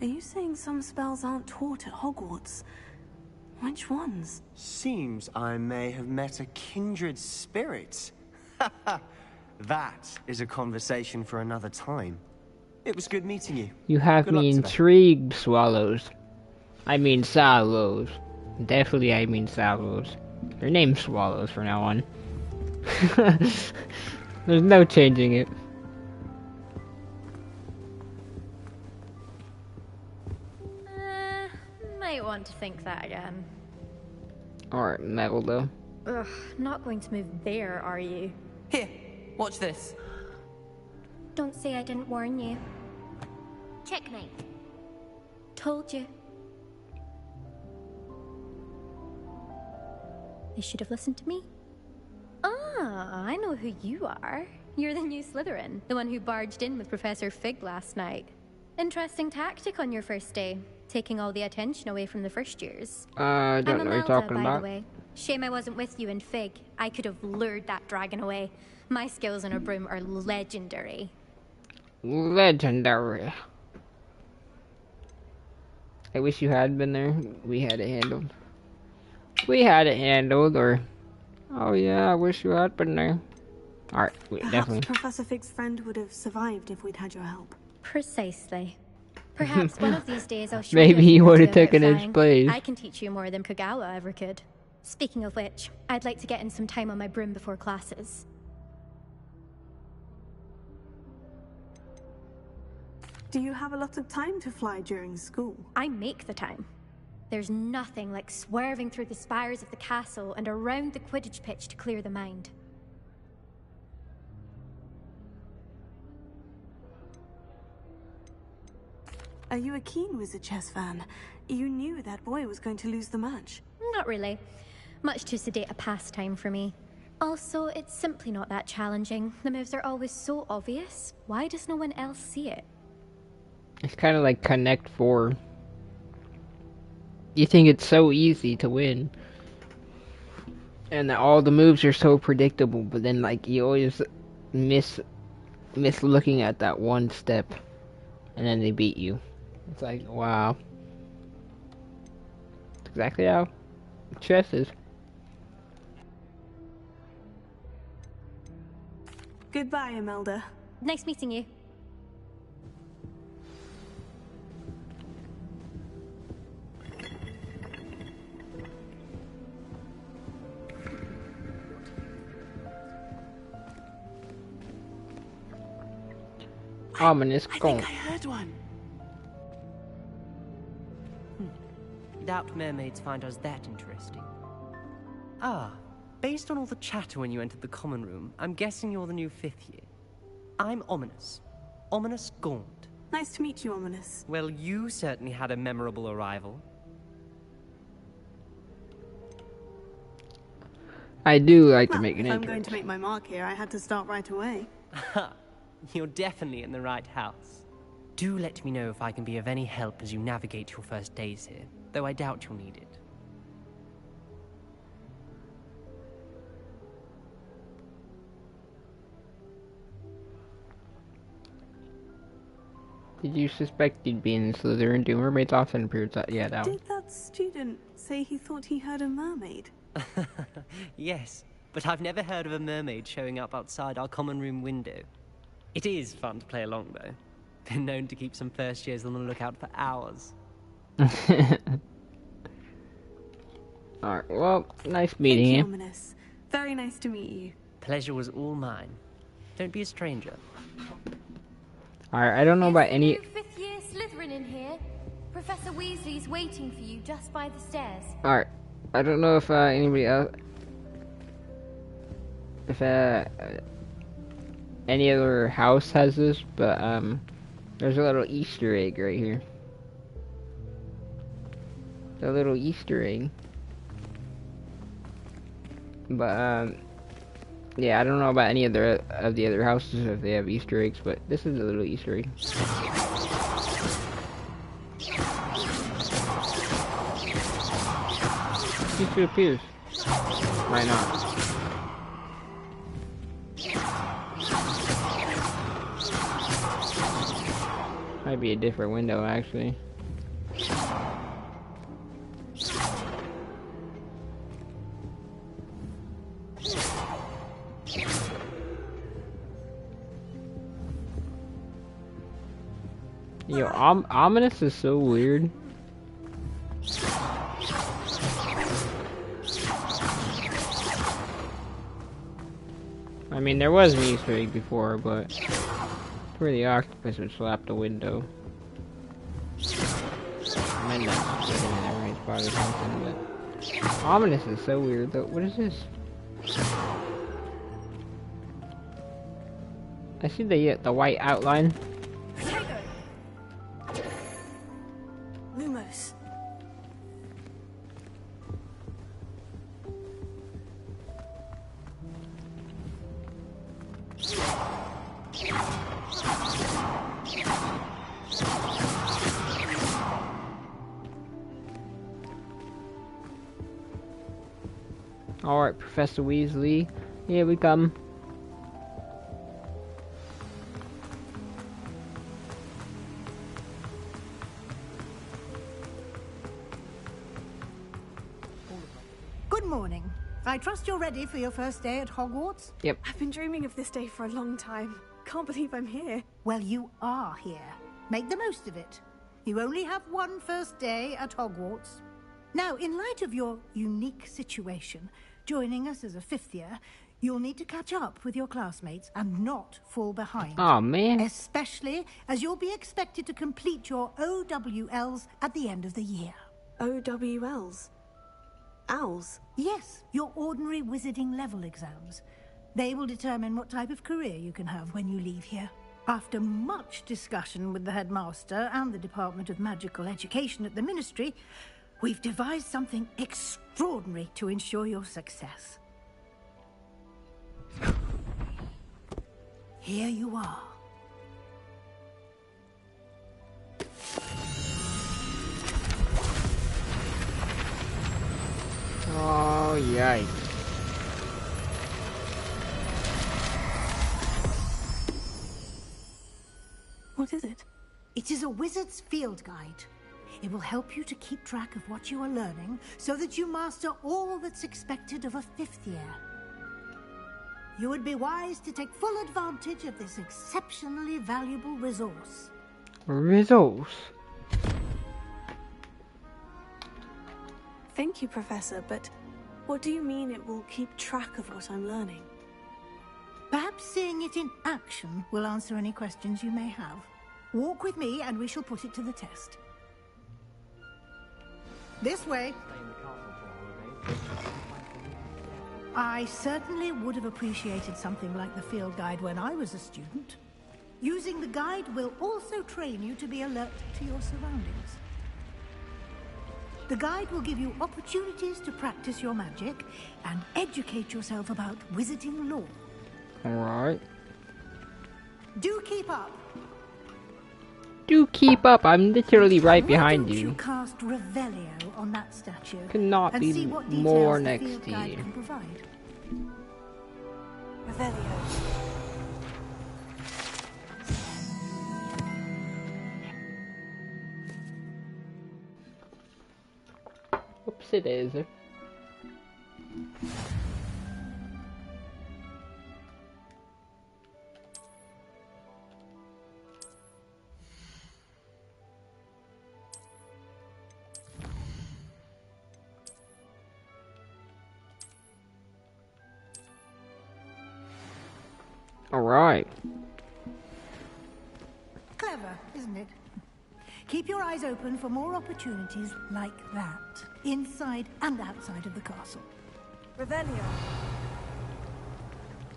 S3: Are you saying some spells aren't taught at Hogwarts? Which ones?
S12: Seems I may have met a kindred spirit. That is a conversation for another time. It was good meeting you.
S1: You have
S12: Good
S1: me
S12: luck today.
S1: intrigued, Swallows. I mean Sallows. Definitely I mean Sallows. Their name's Swallows from now on. There's no changing it.
S13: Might want to think that again.
S1: Alright, metal though.
S13: Ugh, not going to move there, are you?
S14: Here, watch this.
S13: Don't say I didn't warn you. Checkmate. Told you. They should have listened to me. Ah, I know who you are. You're the new Slytherin, the one who barged in with Professor Fig last night. Interesting tactic on your first day, taking all the attention away from the first years.
S1: I don't know what you're talking
S13: by
S1: about.
S13: the way. Shame I wasn't with you in Fig. I could have lured that dragon away. My skills on a broom are legendary.
S1: Legendary. I wish you had been there. We had it handled. We had it handled, or... Oh yeah, I wish you had been there. Alright,
S3: Perhaps
S1: definitely.
S3: Professor Fig's friend would have survived if we'd had your help.
S13: Precisely. Perhaps one of these days I'll show
S1: Maybe
S13: you
S1: he
S13: a
S1: would
S13: thing
S1: have
S13: or two
S1: taken
S13: about
S1: his
S13: flying.
S1: place.
S13: I can teach you more than Kagawa ever could. Speaking of which, I'd like to get in some time on my broom before classes.
S3: Do you have a lot of time to fly during school?
S13: I make the time. There's nothing like swerving through the spires of the castle and around the Quidditch pitch to clear the mind.
S3: Are you a keen Wizard chess fan? You knew that boy was going to lose the match.
S13: Not really. Much too sedate a pastime for me. Also, it's simply not that challenging. The moves are always so obvious. Why does no one else see it?
S1: It's kind of like Connect 4. You think it's so easy to win. And that all the moves are so predictable, but then like you always miss looking at that one step. And then they beat you. It's like, wow. That's exactly how chess is.
S3: Goodbye, Imelda.
S13: Nice meeting you.
S1: Ominous
S14: I
S1: gong.
S14: think I heard one. Doubt mermaids find us that interesting. Ah, based on all the chatter when you entered the common room, I'm guessing you're the new 5th year. I'm Ominous. Ominous Gaunt.
S3: Nice to meet you, Ominous.
S14: Well, you certainly had a memorable arrival.
S1: I do like to
S3: Well,
S1: make an
S3: if I'm
S1: intro.
S3: going to make my mark here, I had to start right away.
S14: You're definitely in the right house. Do let me know if I can be of any help as you navigate your first days here, though I doubt you'll need it.
S1: Did you suspect you'd be in Slytherin? Do mermaids often appear that? Yeah, that one.
S3: Did that student say he thought he heard a mermaid?
S14: Yes, but I've never heard of a mermaid showing up outside our common room window. It is fun to play along, though. Been known to keep some first years on the lookout for hours.
S1: Alright, well, nice meeting
S3: Thank you,
S1: you.
S3: Ominous. Very nice to meet you.
S14: Pleasure was all mine. Don't be a stranger.
S1: Alright, I don't know about any...
S15: New 5th year Slytherin in here. Professor Weasley's waiting for you just by the stairs.
S1: Alright, I don't know if anybody else... If any other house has this, but there's a little Easter egg right here. A little Easter egg. But yeah, I don't know about any of the other houses if they have Easter eggs, but this is a little Easter egg. Easter appears. Why not? Might be a different window, actually. Yo, ominous is so weird. I mean, there was an Easter egg before, but where the octopus would slap the window. I meant not to put it in the right spot or something, but ominous is so weird though. What is this? I see the white outline.
S3: Lumos.
S1: Alright, Professor Weasley, here we come.
S11: Good morning. I trust you're ready for your first day at Hogwarts?
S1: Yep.
S3: I've been dreaming of this day for a long time. Can't believe I'm here.
S11: Well, you are here. Make the most of it. You only have one first day at Hogwarts. Now, in light of your unique situation, joining us as a fifth year, you'll need to catch up with your classmates and not fall behind.
S1: Oh man.
S11: Especially as you'll be expected to complete your OWLs at the end of the year.
S3: OWLs? Owls?
S11: Yes, your ordinary wizarding level exams. They will determine what type of career you can have when you leave here. After much discussion with the headmaster and the Department of Magical Education at the Ministry, we've devised something extraordinary to ensure your success. Here you are.
S1: Oh, yikes.
S3: What is it?
S11: It is a wizard's field guide. It will help you to keep track of what you are learning so that you master all that's expected of a fifth year. You would be wise to take full advantage of this exceptionally valuable resource.
S1: Resource?
S3: Thank you, Professor, but what do you mean it will keep track of what I'm learning?
S11: Perhaps seeing it in action will answer any questions you may have. Walk with me and we shall put it to the test. This way. I certainly would have appreciated something like the field guide when I was a student. Using the guide will also train you to be alert to your surroundings. The guide will give you opportunities to practice your magic and educate yourself about wizarding lore.
S1: Alright.
S11: Do keep up.
S1: Do keep up. I'm literally right behind
S11: Why don't
S1: you.
S11: you cast Revelio on that statue
S1: Could not
S11: and
S1: be
S11: see what
S1: more
S11: details the
S1: next
S11: field
S1: to
S11: guide
S1: you.
S11: can provide.
S3: Revelio.
S1: Oopsie daisy. Alright.
S11: Clever, isn't it? Keep your eyes open for more opportunities like that, inside and outside of the castle.
S3: Revelio.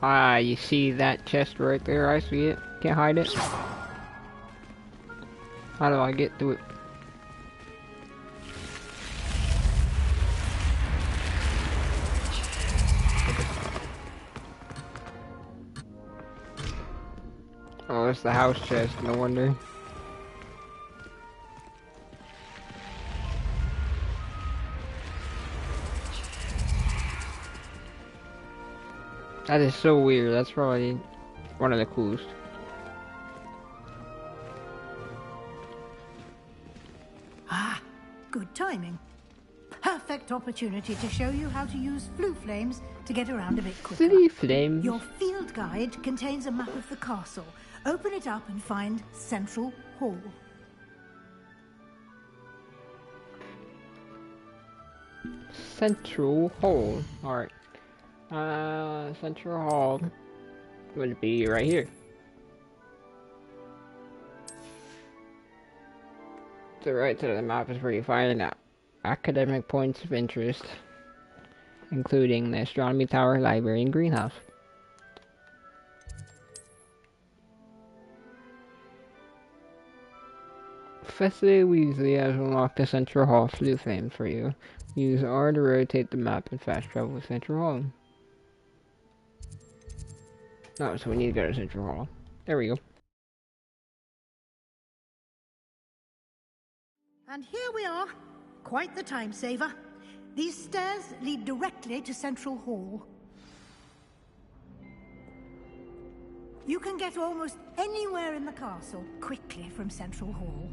S1: Ah, you see that chest right there? I see it. Can't hide it. How do I get to it? Oh, it's the house chest, no wonder. That is so weird. That's probably one of the coolest.
S11: Ah, good timing. Perfect perfect opportunity to show you how to use flue flames to get around a bit quicker.
S1: Flue flames?
S11: Your field guide contains a map of the castle. Open it up and find Central Hall.
S1: Central Hall. Alright. Central Hall would be right here. To the right side of the map is where you find academic points of interest, including the astronomy tower, library, and greenhouse. Professor Weasley has unlocked the Central Hall flue flame for you. Use R to rotate the map and fast travel to Central Hall. Oh, so we need to go to Central Hall. There we go.
S11: And here we are. Quite the time saver. These stairs lead directly to Central Hall. You can get almost anywhere in the castle quickly from Central Hall.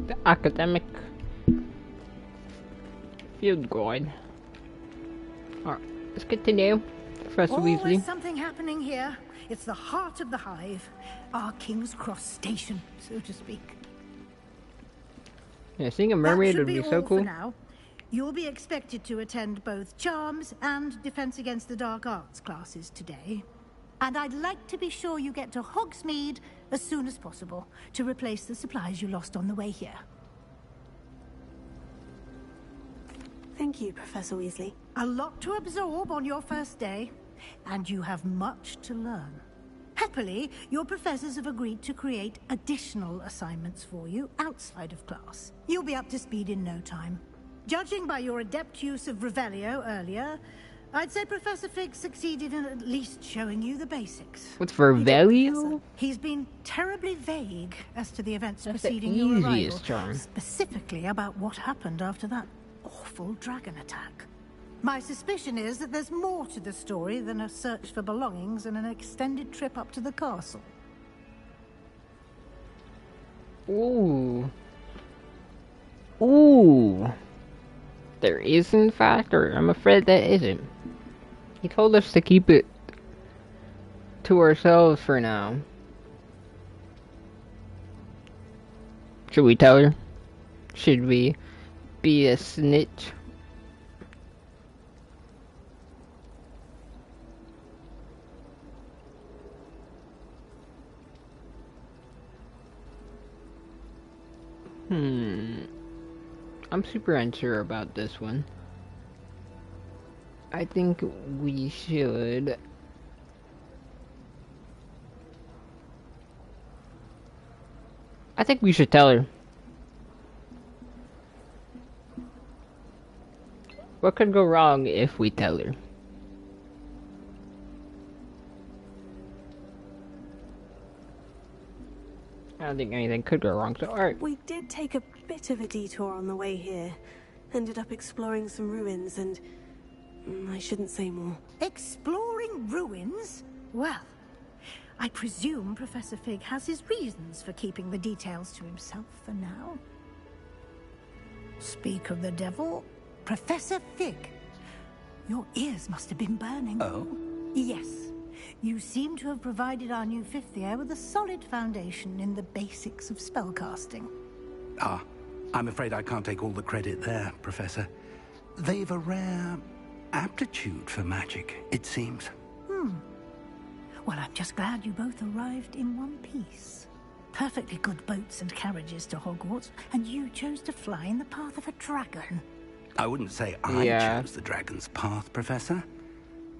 S1: The academic field guide. Alright, let's continue. Professor
S11: Always
S1: Weasley.
S11: something happening here. It's the heart of the hive. Our King's Cross station, so to speak.
S1: Yeah, seeing a mermaid
S11: That
S1: would
S11: should
S1: be so
S11: all
S1: cool.
S11: for now. You'll be expected to attend both Charms and Defense Against the Dark Arts classes today. And I'd like to be sure you get to Hogsmeade as soon as possible to replace the supplies you lost on the way here.
S3: Thank you, Professor Weasley.
S11: A lot to absorb on your first day, and you have much to learn. Happily, your professors have agreed to create additional assignments for you outside of class. You'll be up to speed in no time. Judging by your adept use of Revelio earlier, I'd say Professor Fig succeeded in at least showing you the basics.
S1: What's Revelio?
S11: He's been terribly vague as to the events
S1: That's the
S11: preceding your arrival,
S1: easiest charm.
S11: specifically about what happened after that awful dragon attack. My suspicion is that there's more to the story than a search for belongings and an extended trip up to the castle.
S1: Ooh. Ooh. There is, in fact, or I'm afraid there isn't. He told us to keep it to ourselves for now. Should we tell her? Should we be a snitch? I'm super unsure about this one. I think we should. I think we should tell her. What could go wrong if we tell her? I don't think anything could go wrong, so alright.
S3: We did take a bit of a detour on the way here. Ended up exploring some ruins and... I shouldn't say more.
S11: Exploring ruins? Well, I presume Professor Fig has his reasons for keeping the details to himself for now. Speak of the devil, Professor Fig. Your ears must have been burning.
S4: Oh?
S11: Yes. You seem to have provided our new fifth year with a solid foundation in the basics of spellcasting.
S4: Ah, I'm afraid I can't take all the credit there, Professor. They've a rare aptitude for magic, it seems.
S11: Well, I'm just glad you both arrived in one piece. Perfectly good boats and carriages to Hogwarts, and you chose to fly in the path of a dragon.
S4: I wouldn't say I chose the dragon's path, Professor.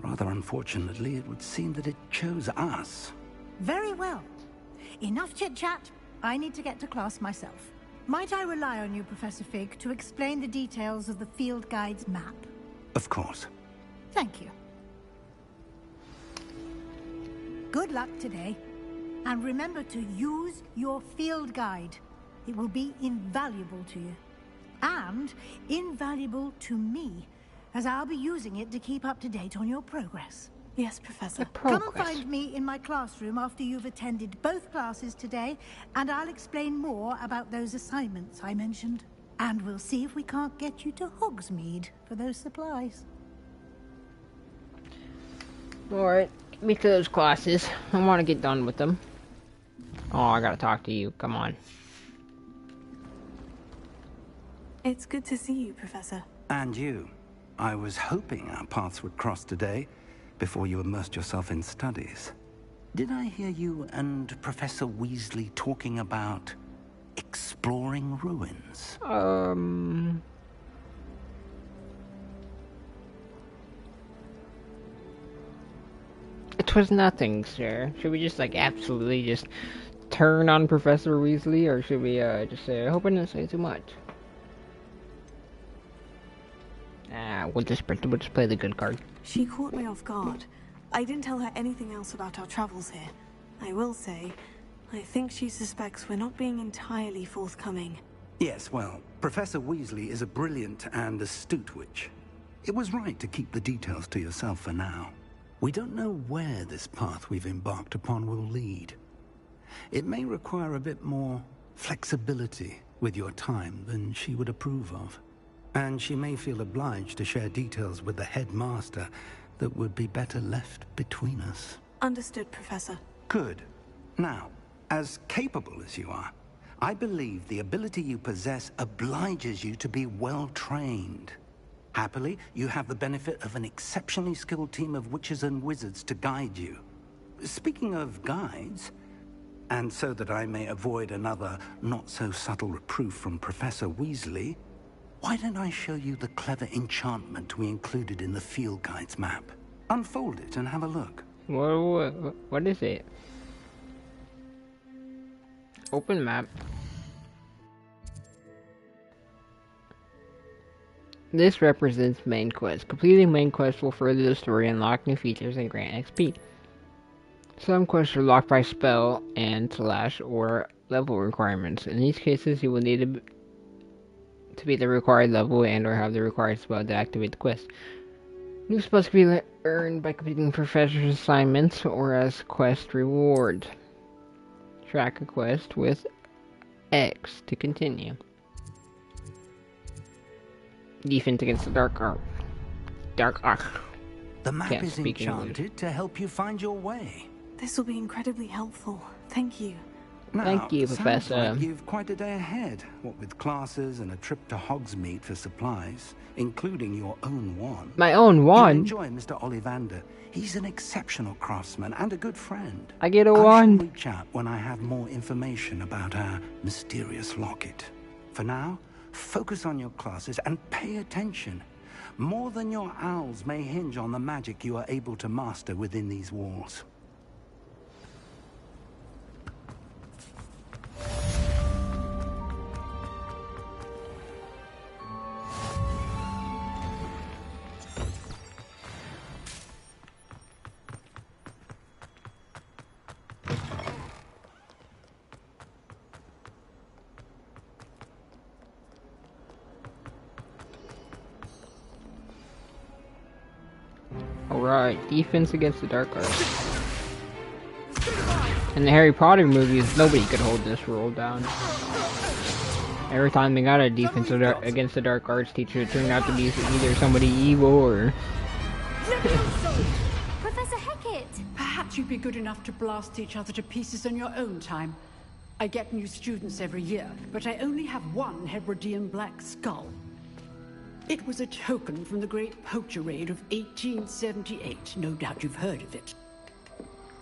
S4: Rather unfortunately, it would seem that it chose us.
S11: Very well. Enough chit-chat. I need to get to class myself. Might I rely on you, Professor Fig, to explain the details of the field guide's map?
S4: Of course.
S11: Thank you. Good luck today. And remember to use your field guide. It will be invaluable to you. And invaluable to me, as I'll be using it to keep up to date on your progress.
S3: Yes, Professor.
S11: Come and find me in my classroom after you've attended both classes today, and I'll explain more about those assignments I mentioned. And we'll see if we can't get you to Hogsmeade for those supplies.
S1: Alright, get me to those classes. I want to get done with them. Oh, I gotta talk to you. Come on.
S3: It's good to see you, Professor.
S4: And you. I was hoping our paths would cross today, before you immersed yourself in studies. Did I hear you and Professor Weasley talking about exploring ruins?
S1: It was nothing, sir. Should we just, like, absolutely just turn on Professor Weasley, or should we, just say, I hope I didn't say too much? We'll just play the good card.
S3: She caught me off guard. I didn't tell her anything else about our travels here. I will say, I think she suspects we're not being entirely forthcoming.
S4: Yes, well, Professor Weasley is a brilliant and astute witch. It was right to keep the details to yourself for now. We don't know where this path we've embarked upon will lead. It may require a bit more flexibility with your time than she would approve of. And she may feel obliged to share details with the headmaster that would be better left between us.
S3: Understood, Professor.
S4: Good. Now, as capable as you are, I believe the ability you possess obliges you to be well trained. Happily, you have the benefit of an exceptionally skilled team of witches and wizards to guide you. Speaking of guides, and so that I may avoid another not-so-subtle reproof from Professor Weasley, why don't I show you the clever enchantment we included in the field guide's map? Unfold it and have a look.
S1: What is it? Open map. This represents main quest. Completing main quest will further the story, unlock new features, and grant XP. Some quests are locked by spell and / or level requirements. In these cases, you will need to be the required level and or have the required spell to activate the quest. New spells can be earned by completing professor's assignments or as quest reward. Track a quest with X to continue. Defense against the dark art.
S4: The map is enchanted to help you find your way.
S3: This will be incredibly helpful. Thank you.
S4: Now,
S1: thank you, Professor.
S4: Sounds like you've quite a day ahead, what with classes and a trip to Hogsmeade for supplies, including your own wand.
S1: My own wand?
S4: You'll enjoy Mr. Ollivander. He's an exceptional craftsman and a good friend.
S1: I get a wand.
S4: I shall reach out when I have more information about our mysterious locket. For now, focus on your classes and pay attention. More than your owls may hinge on the magic you are able to master within these walls.
S1: Alright, defense against the dark arts. In the Harry Potter movies, nobody could hold this rule down. Every time they got a defense against the dark arts teacher, it turned out to be either somebody evil or...
S15: Professor Hecat!
S16: Perhaps you'd be good enough to blast each other to pieces on your own time. I get new students every year, but I only have one Hebridean black skull. It was a token from the Great Poacher Raid of 1878. No doubt you've heard of it.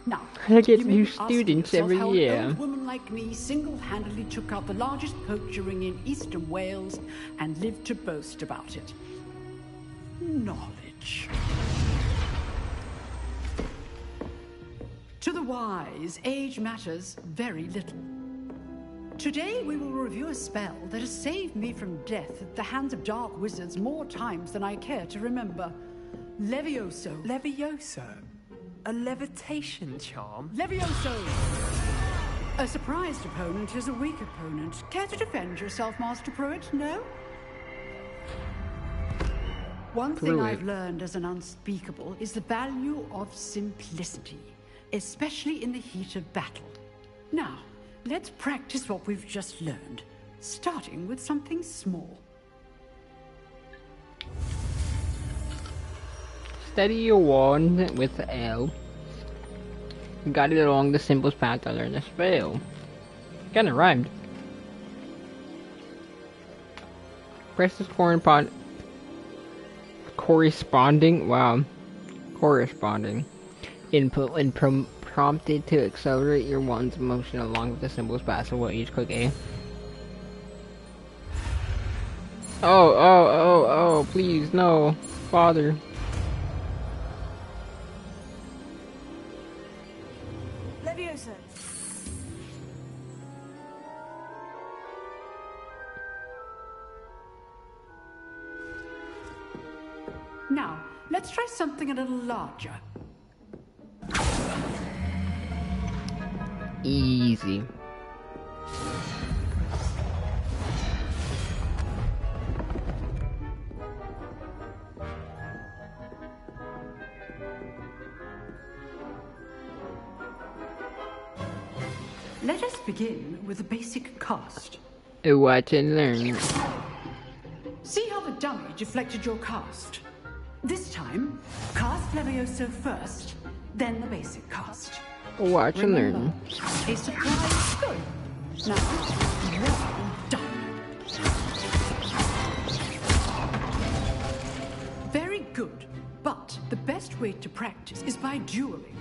S16: Now,
S1: I get
S16: you may
S1: new
S16: be asking
S1: students
S16: yourself
S1: every
S16: how
S1: year.
S16: An old woman like me single-handedly took out the largest poacher ring in eastern Wales and lived to boast about it. Knowledge. To the wise, age matters very little. Today we will review a spell that has saved me from death at the hands of dark wizards more times than I care to remember. Levioso.
S14: Levioso? A levitation charm?
S16: Levioso! A surprised opponent is a weak opponent. Care to defend yourself, Master Pruitt? No? One thing I've learned as an unspeakable is the value of simplicity, especially in the heat of battle. Now, let's practice what we've just learned, starting with something small.
S1: Steady your wand with L. Guide it along the simplest path to learn the spell. Kinda rhymed. Press this corresponding input when prompted to accelerate your wand's motion along with the simplest path. So what, you just click A? Oh, please, no. Father.
S3: Levioso.
S16: Now, let's try something a little larger.
S1: Easy.
S16: Let us begin with the basic cast.
S1: Watch and learn.
S16: See how the dummy deflected your cast? This time, cast Levioso first, then the basic cast.
S1: Watch and learn.
S16: A surprise. Good. Now, well done. Very good. But the best way to practice is by dueling.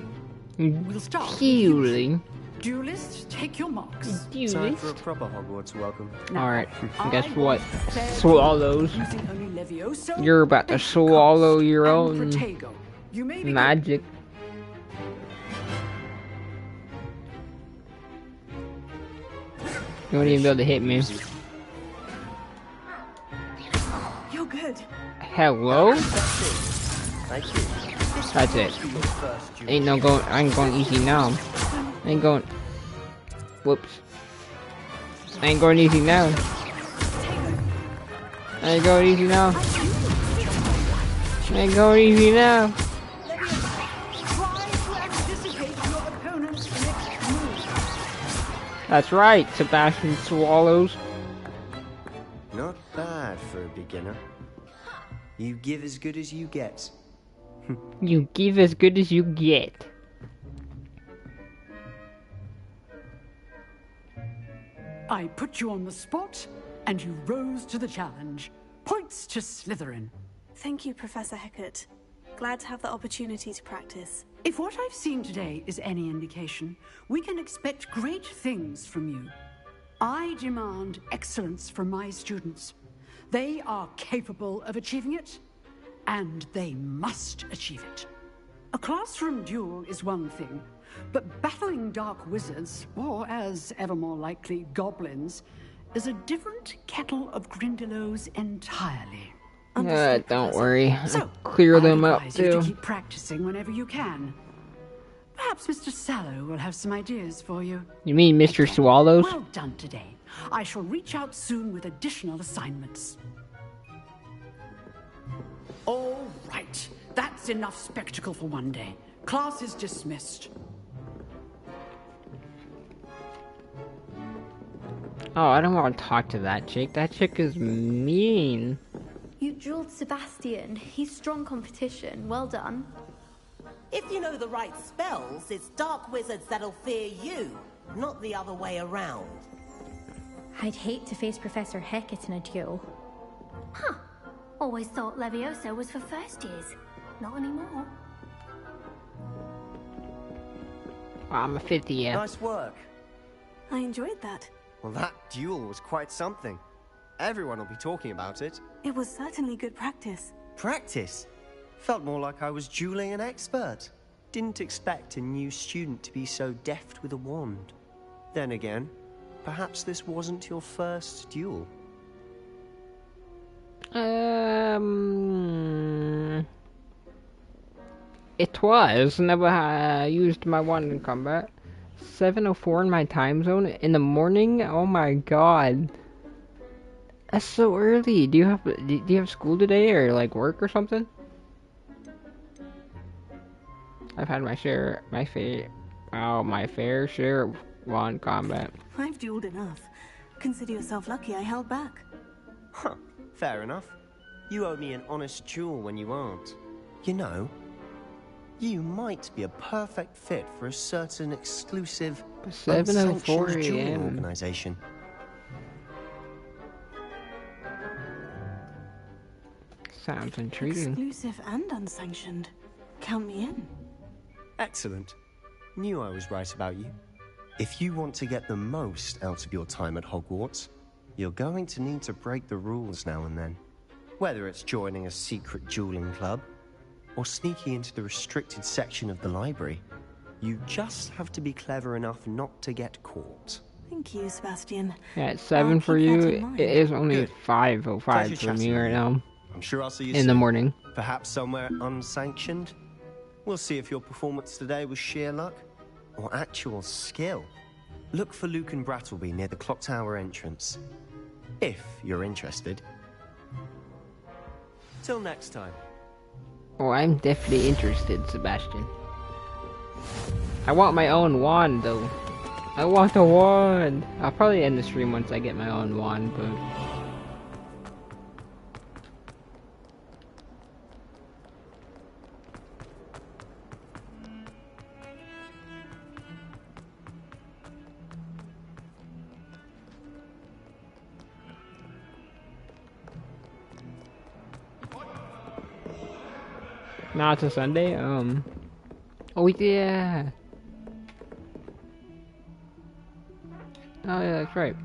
S16: We'll start.
S1: Dueling.
S16: Duelists, take your marks.
S12: Time for a proper Hogwarts welcome.
S1: Alright, guess what? Swallows.
S16: Using only Levioso,
S1: You're about to swallow your own
S16: Protego. You may be
S1: magic. You won't even be able to hit me.
S3: You're good.
S1: Hello?
S12: Thank you.
S1: That's it. Ain't no going. I ain't going easy now. I ain't going. Whoops. I ain't going easy now. I ain't going easy now. I ain't going easy now. That's right, Sebastian Swallows.
S12: Not bad for a beginner. You give as good as you get.
S1: You give as good as you get.
S16: I put you on the spot, and you rose to the challenge. Points to Slytherin.
S3: Thank you, Professor Hecat. Glad to have the opportunity to practice.
S16: If what I've seen today is any indication, we can expect great things from you. I demand excellence from my students. They are capable of achieving it, and they must achieve it. A classroom duel is one thing, but battling dark wizards, or as ever more likely, goblins, is a different kettle of Grindylows entirely.
S1: Don't worry.
S16: So,
S1: I'll clear them up
S16: advise you
S1: too.
S16: to keep practicing whenever you can. Perhaps Mr. Sallow will have some ideas for you.
S1: You mean Mr. Swallows?
S16: Well done today. I shall reach out soon with additional assignments. All right. That's enough spectacle for one day. Class is dismissed.
S1: Oh, I don't want to talk to that chick. That chick is mean.
S15: You dueled Sebastian. He's strong competition. Well done.
S17: If you know the right spells, it's dark wizards that'll fear you, not the other way around.
S13: I'd hate to face Professor Hecat in a duel. Huh.
S15: Always thought Levioso was for first years. Not anymore.
S1: I'm a 50 year.
S12: Nice work.
S3: I enjoyed that.
S12: Well, that duel was quite something. Everyone will be talking about it.
S3: It was certainly good practice.
S12: Practice? Felt more like I was dueling an expert. Didn't expect a new student to be so deft with a wand. Then again, perhaps this wasn't your first duel.
S1: It was. Never used my wand in combat. 7:04 in my time zone in the morning. Oh my god, that's so early. Do you have school today or like work or something? I've had my fair share of wand combat.
S3: I've dueled enough. Consider yourself lucky I held back.
S12: Huh, fair enough. You owe me an honest duel when you aren't. You know, you might be a perfect fit for a certain exclusive
S1: 7:04
S12: duel
S1: AM.
S12: organization.
S1: Sounds intriguing.
S3: Exclusive and unsanctioned. Count me in.
S12: Excellent. Knew I was right about you. If you want to get the most out of your time at Hogwarts, you're going to need to break the rules now and then. Whether it's joining a secret dueling club, or sneaking into the restricted section of the library, you just have to be clever enough not to get caught.
S3: Thank you, Sebastian.
S1: Yeah, it's 7 for you. It is only 5:05 for me right now.
S12: I'm sure I'll see you
S1: in
S12: soon.
S1: the morning.
S12: Perhaps somewhere unsanctioned. We'll see if your performance today was sheer luck or actual skill. Look for Luke and Brattleby near the clock tower entrance, if you're interested. Till next time.
S1: Oh, I'm definitely interested, Sebastian. I want my own wand, though. I want a wand. I'll probably end the stream once I get my own wand, but... Now it's a Sunday, oh yeah! Oh yeah, that's right.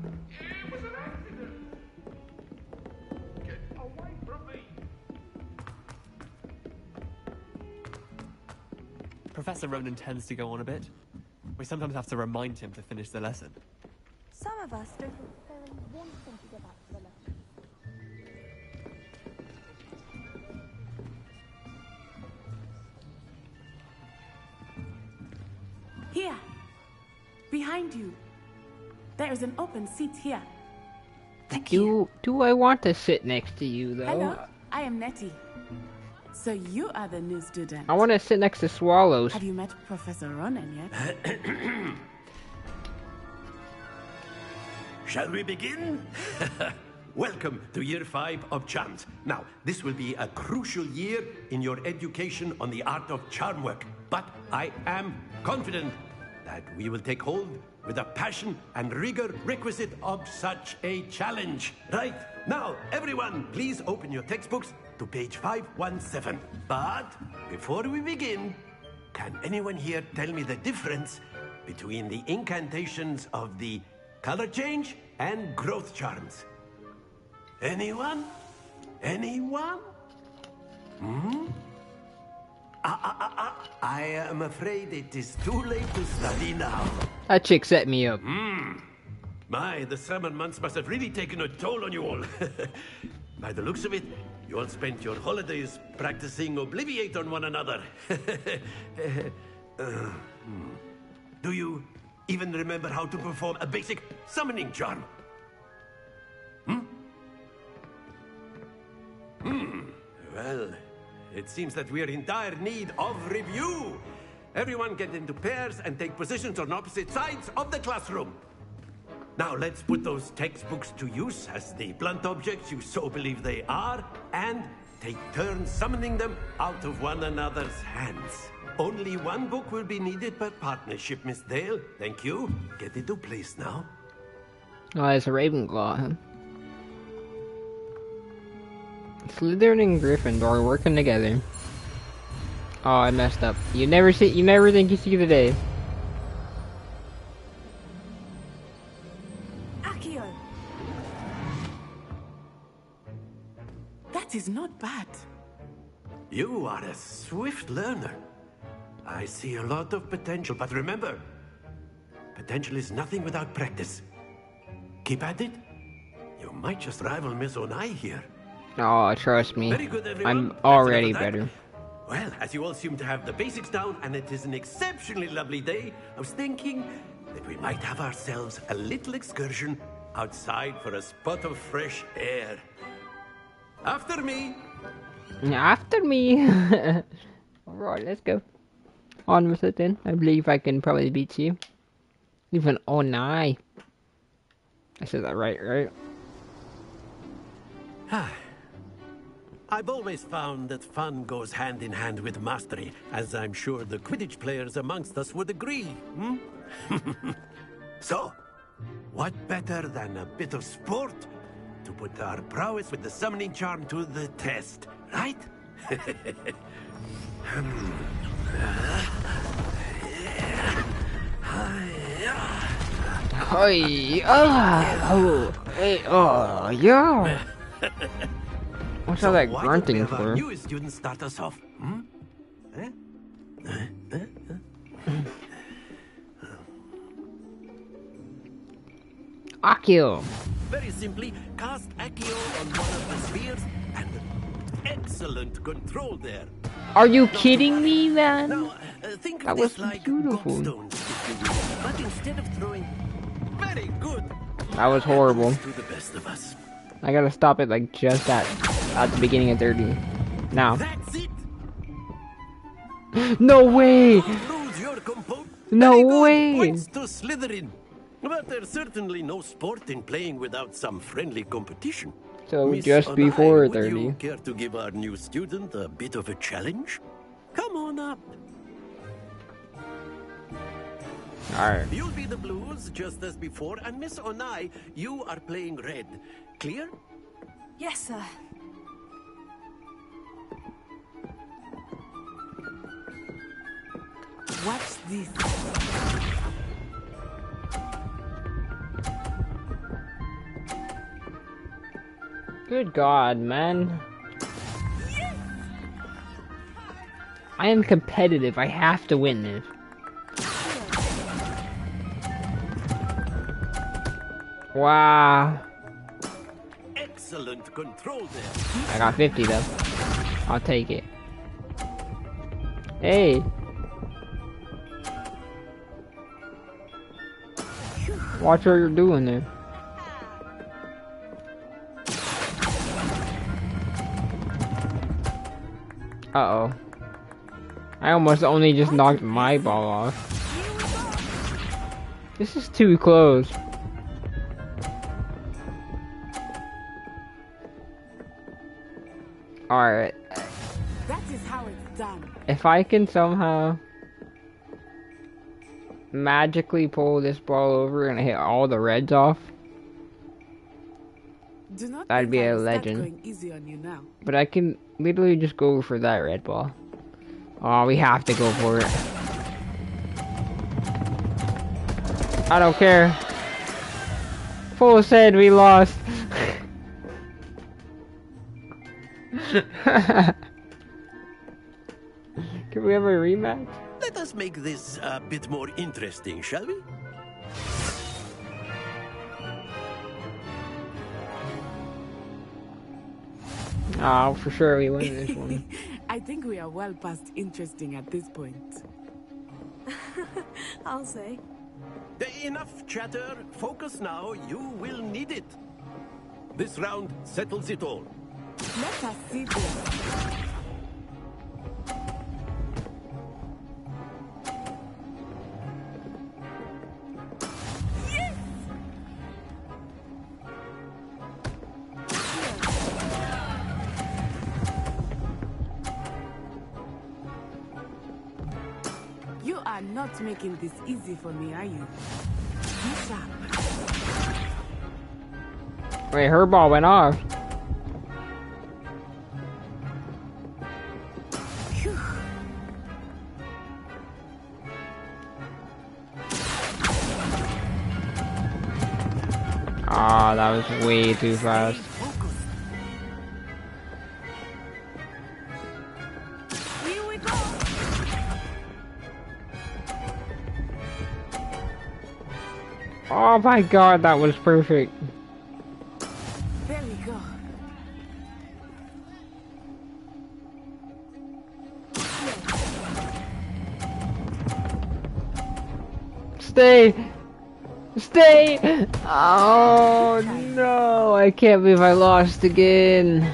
S18: Professor Ronan tends to go on a bit. We sometimes have to remind him to finish the lesson.
S15: Some of us don't necessarily want him to get back to the lesson.
S19: Here, behind you. There is an open seat here.
S1: Do I want to sit next to you though?
S19: Hello, I am Nettie. So you are the new student.
S1: I want to sit next to Swallows.
S19: Have you met Professor Ronan yet?
S9: Shall we begin? Welcome to Year 5 of Charms. Now, this will be a crucial year in your education on the art of charm work. But I am confident that we will take hold with the passion and rigor requisite of such a challenge. Right, now, everyone, please open your textbooks to page 517. But before we begin, can anyone here tell me the difference between the incantations of the color change and growth charms? Anyone? Anyone? Hmm? I am afraid it is too late to study now.
S1: That chick set me up.
S9: My, the summer months must have really taken a toll on you all. By the looks of it, you all spent your holidays practicing Obliviate on one another. Do you even remember how to perform a basic summoning charm? Well, it seems that we are in dire need of review. Everyone get into pairs and take positions on opposite sides of the classroom. Now let's put those textbooks to use as the blunt objects you so believe they are, and take turns summoning them out of one another's hands. Only one book will be needed per partnership, Miss Dale. Thank you. Get into place now.
S1: Oh, it's a Ravenclaw, huh? Slytherin and Gryffindor working together. Oh, I messed up. You never think you see the day.
S19: Accio! That is not bad.
S9: You are a swift learner. I see a lot of potential, but remember, potential is nothing without practice. Keep at it. You might just rival Miss Onai here.
S1: Oh, trust me.
S9: Very good, everyone.
S1: I'm
S9: That's
S1: already
S9: enough of that.
S1: better.
S9: Well, as you all seem to have the basics down, and it is an exceptionally lovely day, I was thinking that we might have ourselves a little excursion outside for a spot of fresh air. After me.
S1: After me. Alright, let's go. On with it then. I believe I can probably beat you. Even Onai. I said that right?
S9: I've always found that fun goes hand in hand with mastery, as I'm sure the Quidditch players amongst us would agree. So, what better than a bit of sport to put our prowess with the summoning charm to the test, right?
S1: Hey, oh, hey, oh, yeah. What's all that grunting for?
S9: Our newest students start us off.
S1: Accio.
S9: Very simply, cast Accio on one of the spheres, and excellent control there.
S1: Are you kidding me, man?
S9: Now, think
S1: That
S9: of
S1: was
S9: this like
S1: beautiful.
S9: gobstones, if you will. But instead of throwing, very good.
S1: That was horrible.
S9: To the best of us.
S1: I gotta stop it like just at the beginning of 30. Now.
S9: That's it.
S1: No way! No way!
S9: Points to Slytherin. But there's certainly no sport in playing without some friendly competition.
S1: So
S9: Miss
S1: just
S9: Onai,
S1: before
S9: would
S1: 30.
S9: you care to give our new student a bit of a challenge? Come on up.
S1: Alright.
S9: You'll be the blues just as before, and Miss Onai, you are playing red. Clear?
S3: Yes, sir.
S19: Watch this.
S1: Good God, man. I am competitive. I have to win this. Wow.
S9: Excellent control there.
S1: I got 50 though. I'll take it. Hey. Watch what you're doing there. Uh-oh. I almost only just knocked my ball off. This is too close. Alright.
S19: That is how it's done.
S1: If I can somehow magically pull this ball over and hit all the reds off,
S19: Do not
S1: that'd
S19: think
S1: be
S19: I
S1: a
S19: will start
S1: legend.
S19: going easy on you now.
S1: But I can literally just go for that red ball. Oh, we have to go for it. I don't care. Full said we lost. Can we have a rematch?
S9: Let us make this a bit more interesting, shall we?
S1: Oh, for sure we win this one.
S19: I think we are well past interesting at this point.
S3: I'll say.
S9: Enough chatter. Focus now. You will need it. This round settles it all.
S19: Let us see this. You are not making this easy for me, are you? Be sharp.
S1: Wait, her ball went off. Ah, that was way too fast.
S19: Here we go.
S1: Oh my god, that was perfect.
S19: There we go.
S1: Stay! Stay! Oh no, I can't believe I lost again.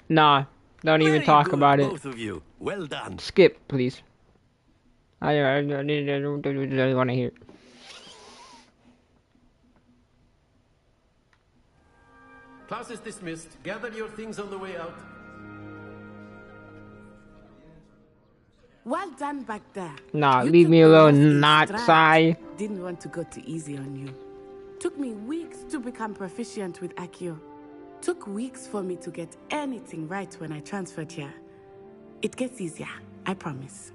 S1: Nah, don't even talk about it.
S9: Both of you. Well done.
S1: Skip, please. I don't want to hear it.
S9: Class is dismissed. Gather your things on the way out.
S19: Well done back there.
S1: Nah,
S19: You
S1: leave
S19: took
S1: me
S19: the
S1: alone,
S19: loss in
S1: not
S19: stride.
S1: Sai.
S19: Didn't want to go too easy on you. Took me weeks to become proficient with Accio. Took weeks for me to get anything right when I transferred here. It gets easier, I promise.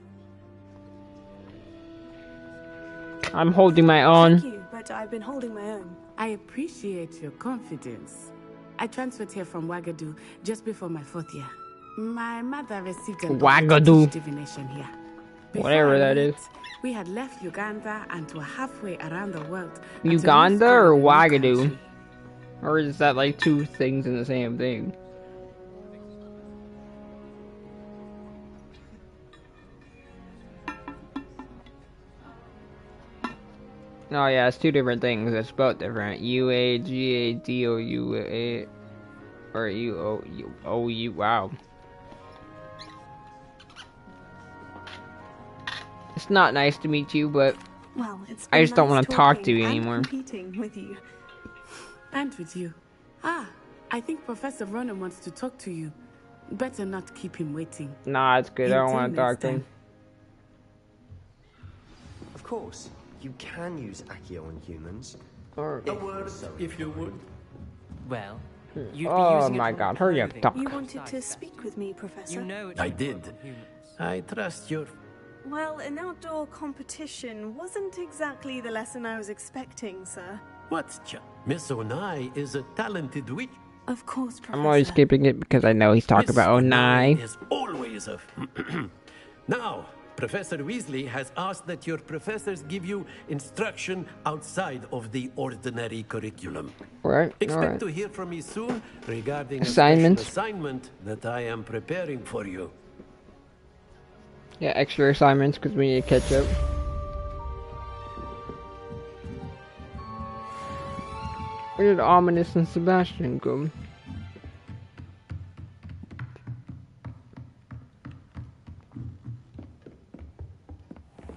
S1: I'm holding my own.
S3: Thank you, but I've been holding my own.
S19: I appreciate your confidence. I transferred here from Wagadu just before my 4th year. My mother received an offer to
S1: Wagadu.
S19: teach divination here. Before
S1: Whatever
S19: I
S1: that
S19: left,
S1: is.
S19: we had left Uganda and were halfway around the world. at a new
S1: Uganda
S19: school
S1: or
S19: in a new
S1: Wagadu?
S19: country.
S1: Or is that like two things in the same thing? Oh yeah, it's two different things. It's both different. UAGADOUA or UOU. Wow. It's not nice to meet you, but
S3: Well, it's
S1: I
S3: been
S1: just don't
S3: nice
S1: want to talk to
S3: talking
S1: you
S3: and
S1: anymore.
S3: competing with you.
S19: And with you. Ah, I think Professor Ronan wants to talk to you. Better not keep him waiting.
S1: Nah, it's good. I don't
S19: Until
S1: want to talk
S19: next
S1: to him.
S19: time.
S12: Of course, you can use Accio on humans.
S1: Or
S9: A word, if you would.
S14: Well, you'd be
S1: Oh
S14: using it
S1: my
S14: for
S1: god, hurry up,
S14: clothing.
S1: talk.
S3: You wanted to speak with me, Professor?
S14: You know it's
S9: I
S14: not
S9: did.
S14: for humans.
S9: I trust your...
S3: Well, an outdoor competition wasn't exactly the lesson I was expecting, sir.
S9: What's Miss Onai is a talented witch.
S3: Of course, Professor.
S1: I'm always skipping it because I know he's talking
S9: Miss
S1: about
S9: Onai
S1: Onai.
S9: is always a... Now, Professor Weasley has asked that your professors give you instruction outside of the ordinary curriculum.
S1: Right,
S9: Expect
S1: alright.
S9: to hear from me soon regarding
S1: Assignments.
S9: a special assignment that I am preparing for you.
S1: Yeah, extra assignments because we need to catch up. Where did Ominous and Sebastian go?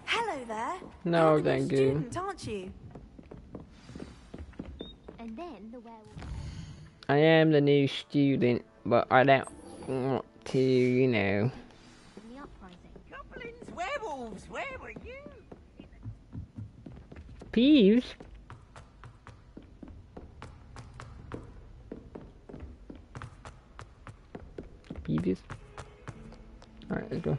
S3: Hello there.
S1: No,
S3: You're the new
S1: thank you.
S3: student, aren't you?
S15: And then the werewolf.
S1: I am the new student, but I don't want to, you know.
S15: The uprising.
S17: Goblins, werewolves, where were you?
S1: Peeves? Peeves? Alright, let's go.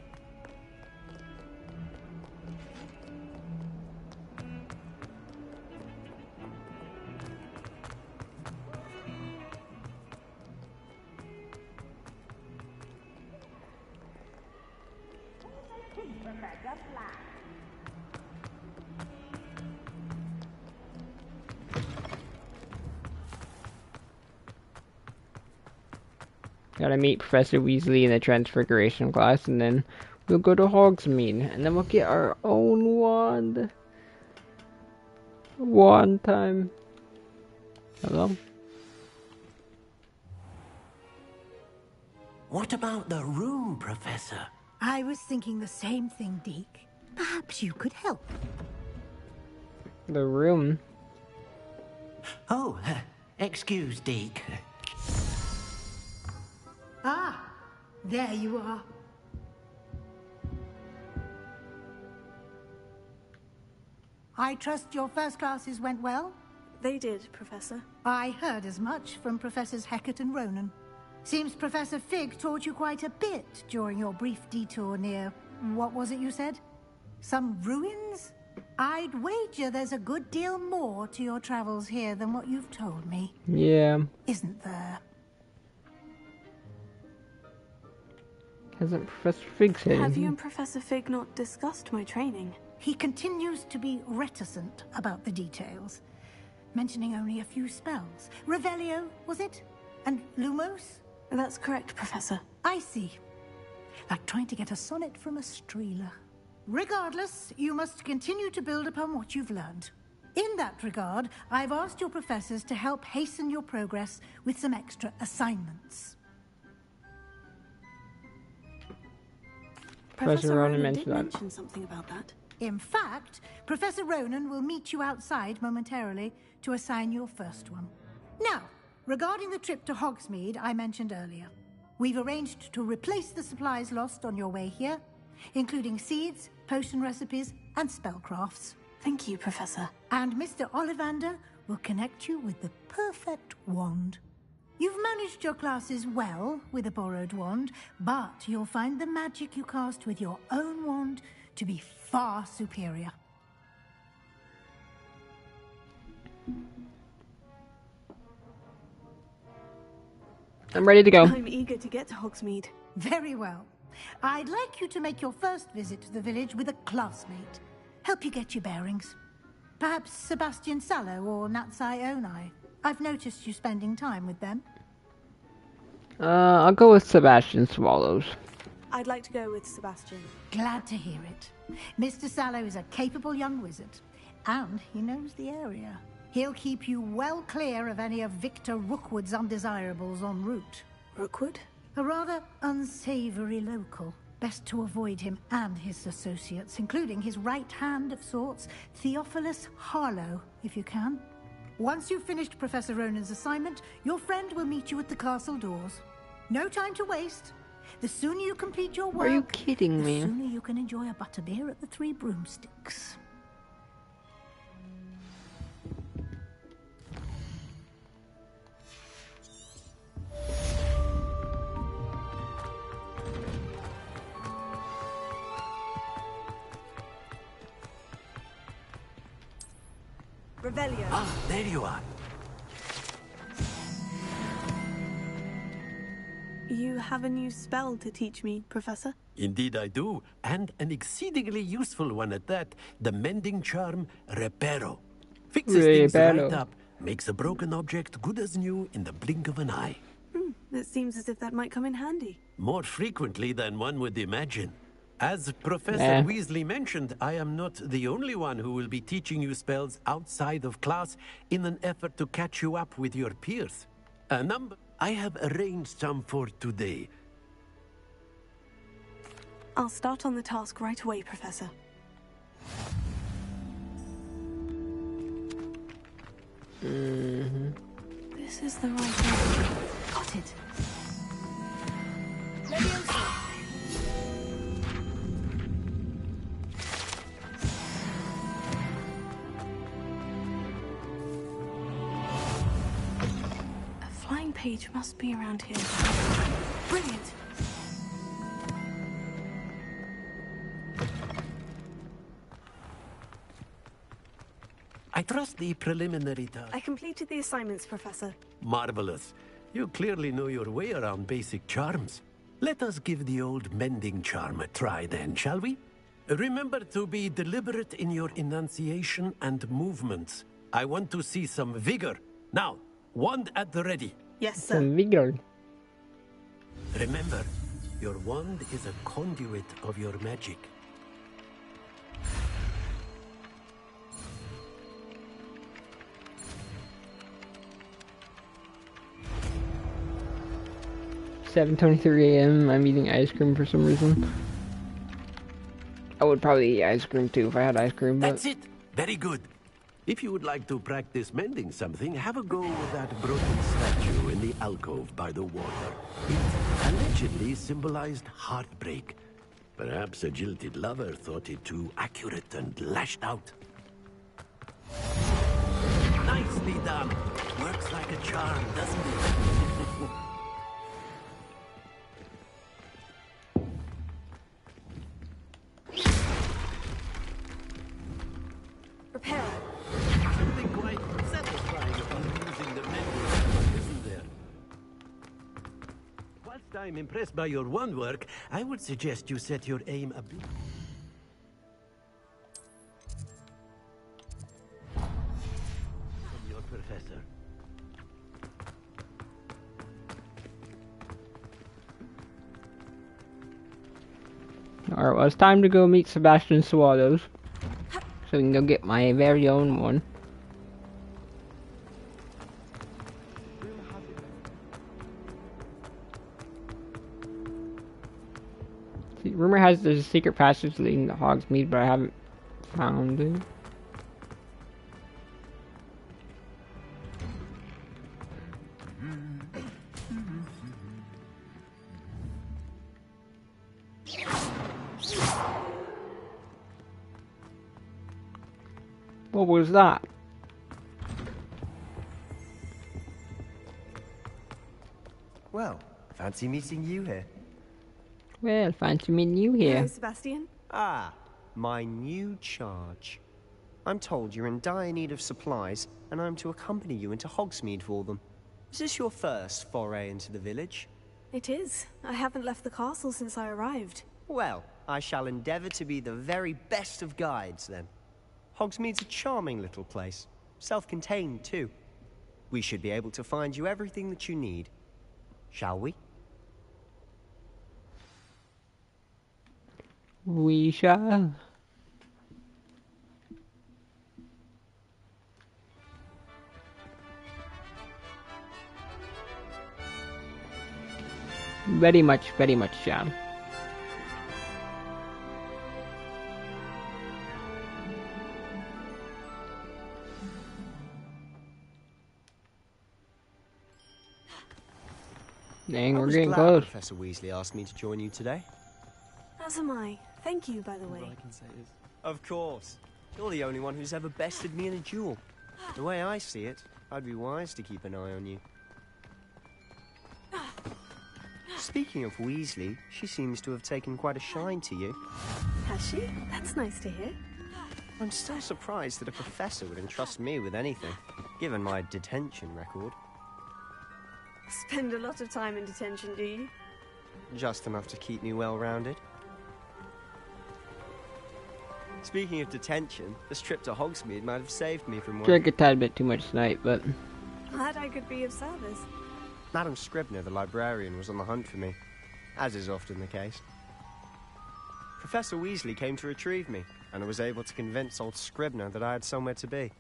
S1: Gotta meet Professor Weasley in the Transfiguration class, and then we'll go to Hogsmeade, and then we'll get our own wand. Wand time. Hello?
S7: What about the room, Professor?
S11: I was thinking the same thing, Deke. Perhaps you could help.
S1: The room.
S7: Oh, excuse, Deke.
S11: Ah, there you are. I trust your first classes went well?
S3: They did, Professor.
S11: I heard as much from Professors Hecat and Ronan. Seems Professor Fig taught you quite a bit during your brief detour near... what was it you said? Some ruins? I'd wager there's a good deal more to your travels here than what you've told me.
S1: Yeah.
S11: Isn't there?
S1: Hasn't Professor Fig said
S3: Have
S1: anything?
S3: you and Professor Fig not discussed my training?
S11: He continues to be reticent about the details, mentioning only a few spells. Revelio, was it? And Lumos?
S3: That's correct, Professor.
S11: I see. Like trying to get a sonnet from a streeler. Regardless, you must continue to build upon what you've learned. In that regard, I've asked your professors to help hasten your progress with some extra assignments.
S3: Professor Ronan
S1: mentioned
S3: did
S1: that.
S3: mention something about that.
S11: In fact, Professor Ronan will meet you outside momentarily to assign your first one. Now, regarding the trip to Hogsmeade I mentioned earlier, we've arranged to replace the supplies lost on your way here, including seeds, potion recipes, and spellcrafts.
S3: Thank you, Professor.
S11: And Mr. Ollivander will connect you with the perfect wand. You've managed your classes well with a borrowed wand, but you'll find the magic you cast with your own wand to be far superior.
S1: I'm ready to go.
S3: I'm eager to get to Hogsmeade.
S11: Very well. I'd like you to make your first visit to the village with a classmate. Help you get your bearings. Perhaps Sebastian Sallow or Natsai Onai. I've noticed you spending time with them.
S1: I'll go with Sebastian Swallows.
S3: I'd like to go with Sebastian.
S11: Glad to hear it. Mr. Sallow is a capable young wizard, and he knows the area. He'll keep you well clear of any of Victor Rookwood's undesirables en route.
S3: Rookwood?
S11: A rather unsavory local. Best to avoid him and his associates, including his right hand of sorts, Theophilus Harlow, if you can. Once you've finished Professor Ronan's assignment, your friend will meet you at the castle doors. No time to waste. The sooner you complete your work,
S1: Are you kidding me?
S11: the sooner you can enjoy a butterbeer at the Three Broomsticks.
S3: Revelio.
S9: Ah, there you are.
S3: You have a new spell to teach me, Professor?
S9: Indeed I do, and an exceedingly useful one at that. The mending charm, Reparo. Fixes things right up, makes a broken object good as new in the blink of an eye.
S3: It seems as if that might come in handy.
S9: More frequently than one would imagine. As Professor Weasley mentioned, I am not the only one who will be teaching you spells outside of class in an effort to catch you up with your peers. I have arranged some for today.
S3: I'll start on the task right away, Professor. This is the right one. Got it. A flying page must be around here. Brilliant.
S9: I trust the preliminary task.
S3: I completed the assignments, Professor.
S9: Marvelous. You clearly know your way around basic charms. Let us give the old mending charm a try then, shall we? Remember to be deliberate in your enunciation and movements. I want to see some vigor. Now, wand at the ready.
S3: Yes, sir.
S1: Some vigor.
S9: Remember, your wand is a conduit of your magic.
S1: $7:23 a.m. I'm eating ice cream for some reason. I would probably eat ice cream too if I had ice cream. But
S9: That's it. Very good. If you would like to practice mending something, have a go with that broken statue in the alcove by the water. It allegedly symbolized heartbreak. Perhaps a jilted lover thought it too accurate and lashed out. Nicely done. Works like a charm, doesn't it? I'm impressed by your wand work, I would suggest you set your aim a bit... From your professor.
S1: Alright, well, it's time to go meet Sebastian Swallows. So we can go get my very own one. See, rumor has there's a secret passage leading to Hogsmeade, but I haven't found it. What was that?
S12: Well, fancy meeting you here.
S1: Well, fancy meeting you here.
S3: Hello, Sebastian.
S12: Ah, my new charge. I'm told you're in dire need of supplies, and I'm to accompany you into Hogsmeade for them. Is this your first foray into the village?
S3: It is. I haven't left the castle since I arrived.
S12: Well, I shall endeavour to be the very best of guides, then. Hogsmeade's a charming little place. Self-contained, too. We should be able to find you everything that you need. Shall we?
S1: We shall. Very much shall. Dang, we're getting close.
S12: Professor Weasley asked me to join you today.
S3: As am I. Thank you, by the way.
S18: All I can say is...
S12: Of course. You're the only one who's ever bested me in a duel. The way I see it, I'd be wise to keep an eye on you. Speaking of Weasley, she seems to have taken quite a shine to you.
S3: Has she? That's nice to hear.
S12: I'm still surprised that a professor would entrust me with anything, given my detention record.
S3: Spend a lot of time in detention, do you?
S12: Just enough to keep me well-rounded. Speaking of detention, this trip to Hogsmeade might have saved me from one.
S1: Drank a tad bit too much tonight, but...
S3: Glad I could be of service.
S12: Madam Scribner, the librarian, was on the hunt for me, as is often the case. Professor Weasley came to retrieve me, and I was able to convince old Scribner that I had somewhere to be.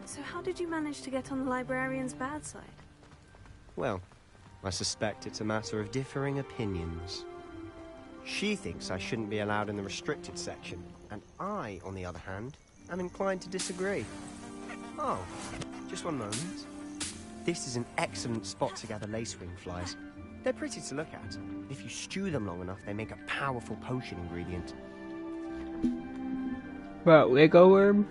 S3: So how did you manage to get on the librarian's bad side?
S12: Well, I suspect it's a matter of differing opinions. She thinks I shouldn't be allowed in the restricted section, and I, on the other hand, am inclined to disagree. Oh, just one moment. This is an excellent spot to gather lacewing flies. They're pretty to look at. If you stew them long enough, they make a powerful potion ingredient.
S1: What, wiggle worm?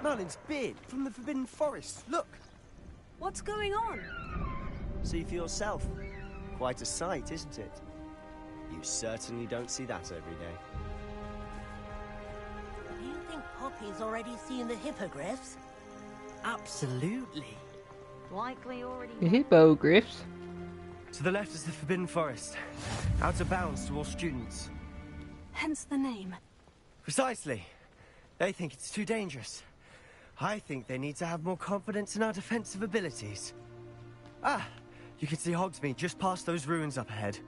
S12: Merlin's beard from the Forbidden Forest. Look!
S3: What's going on?
S12: See for yourself. Quite a sight, isn't it? You certainly don't see that every day.
S17: Do you think Poppy's already seen the hippogriffs?
S14: Absolutely.
S3: Likely already...
S1: The hippogriffs?
S12: To the left is the Forbidden Forest. Out of bounds to all students.
S3: Hence the name.
S12: Precisely. They think it's too dangerous. I think they need to have more confidence in our defensive abilities. Ah, you can see Hogsmeade just past those ruins up ahead.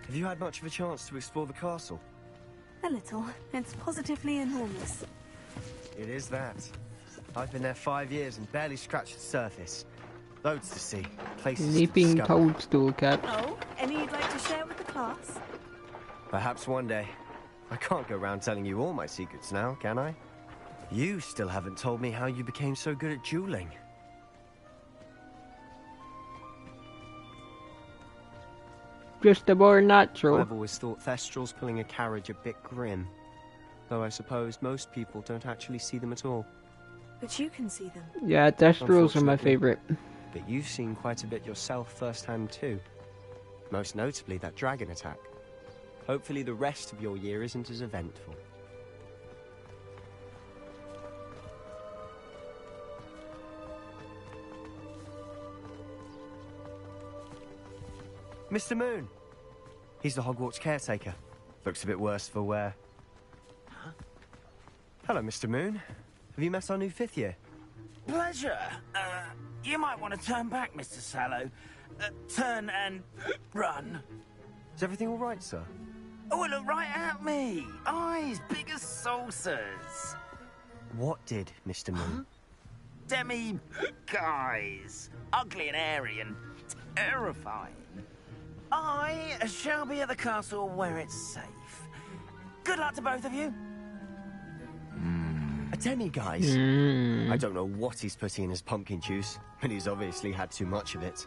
S12: Have you had much of a chance to explore the castle?
S3: A little. It's positively enormous.
S12: It is that. I've been there 5 years and barely scratched the surface. Loads to see, places to
S1: Leaping
S12: discover.
S1: toadstool cat.
S3: Oh, any you'd like to share with the class?
S12: Perhaps one day. I can't go around telling you all my secrets now, can I? You still haven't told me how you became so good at dueling.
S1: Just a more natural.
S12: I've always thought Thestrals pulling a carriage a bit grim. Though I suppose most people don't actually see them at all.
S3: But you can see them.
S1: Yeah, Thestrals are my favorite.
S12: but you've seen quite a bit yourself firsthand too. Most notably that dragon attack. Hopefully the rest of your year isn't as eventful. Mr. Moon! He's the Hogwarts caretaker. Looks a bit worse for wear.
S2: Huh?
S12: Hello, Mr. Moon. Have you met our new 5th year?
S2: Pleasure. You might want to turn back, Mr. Sallow. Turn and run.
S12: Is everything all right, sir?
S2: Oh, look right at me. Eyes big as saucers.
S12: What did, Mr. Moon?
S2: Demi guys. Ugly and hairy and terrifying. I shall be at the castle where it's safe. Good luck to both of you.
S12: A demi-guise? I don't know what he's putting in his pumpkin juice, but he's obviously had too much of it.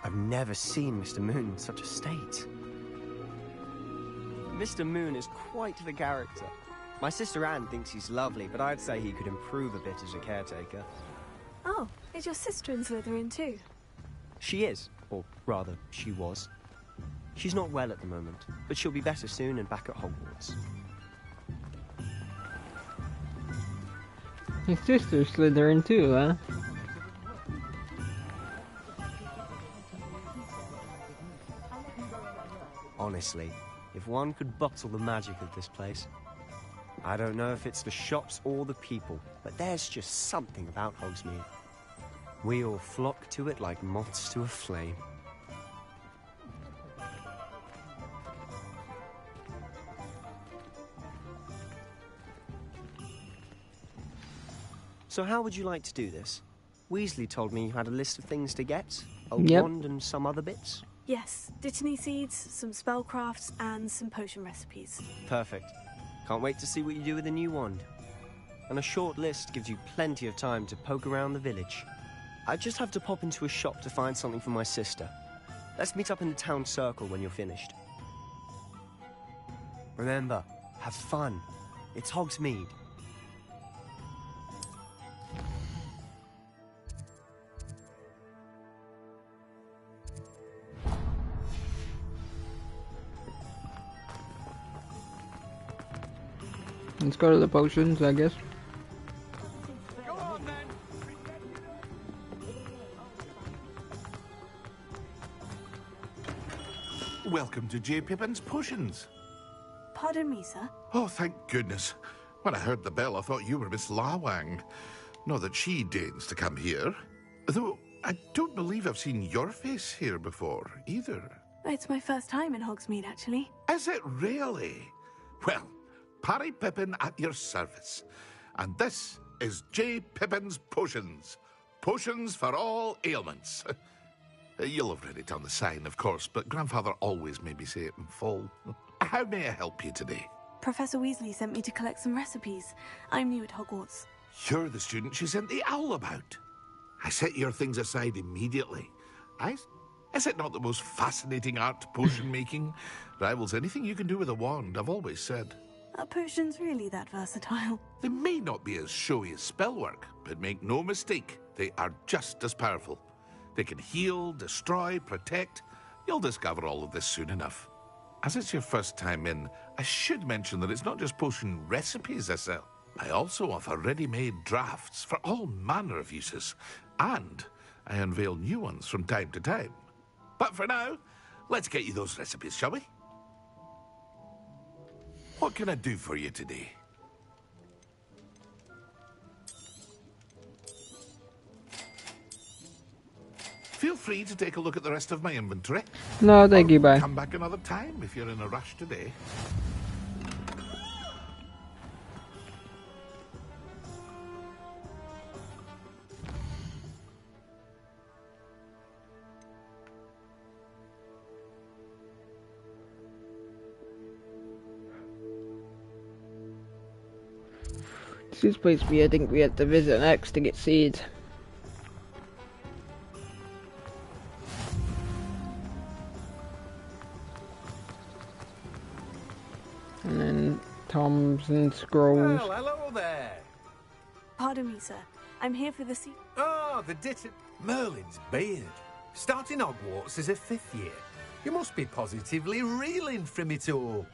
S12: I've never seen Mr. Moon in such a state. Mr. Moon is quite the character. My sister Anne thinks he's lovely, but I'd say he could improve a bit as a caretaker.
S3: Oh, is your sister in Slytherin too?
S12: She is, or rather, she was. She's not well at the moment, but she'll be better soon and back at Hogwarts.
S1: His sister's Slytherin too, huh?
S12: Honestly, if one could bottle the magic of this place. I don't know if it's the shops or the people, but there's just something about Hogsmeade. We all flock to it like moths to a flame. So how would you like to do this? Weasley told me you had a list of things to get. A wand and some other bits.
S3: Yes, Dittany seeds, some spellcrafts, and some potion recipes.
S12: Perfect. Can't wait to see what you do with the new wand. And a short list gives you plenty of time to poke around the village. I just have to pop into a shop to find something for my sister. Let's meet up in the town circle when you're finished. Remember, have fun. It's Hogsmeade.
S1: Let's go to the potions, I guess.
S20: Welcome to J. Pippin's Potions.
S3: Pardon me, sir.
S20: Oh, thank goodness. When I heard the bell, I thought you were Miss Lawang. Not that she deigns to come here. Though, I don't believe I've seen your face here before, either.
S3: It's my first time in Hogsmeade, actually.
S20: Is it really? Well, Parry Pippin at your service. And this is J. Pippin's Potions. Potions for all ailments. You'll have read it on the sign, of course, but Grandfather always made me say it in full. How may I help you today?
S3: Professor Weasley sent me to collect some recipes. I'm new at Hogwarts.
S20: You're the student she sent the owl about. I set your things aside immediately. Is it not the most fascinating art, potion making? Rivals anything you can do with a wand, I've always said.
S3: Are potions really that versatile?
S20: They may not be as showy as spellwork, but make no mistake, they are just as powerful. They can heal, destroy, protect. You'll discover all of this soon enough. As it's your first time in, I should mention that it's not just potion recipes I sell. I also offer ready-made drafts for all manner of uses, and I unveil new ones from time to time. But for now, let's get you those recipes, shall we? What can I do for you today? Feel free to take a look at the rest of my inventory.
S1: No, thank you, bye.
S20: Come back another time if you're in a rush today.
S1: This is supposed to be, I think we have to visit next to get seeds. And then tomes and scrolls.
S6: Well, hello there.
S3: Pardon me, sir. I'm here for the seed.
S6: Oh, the Merlin's beard. Starting Hogwarts as a 5th year. You must be positively reeling from it all.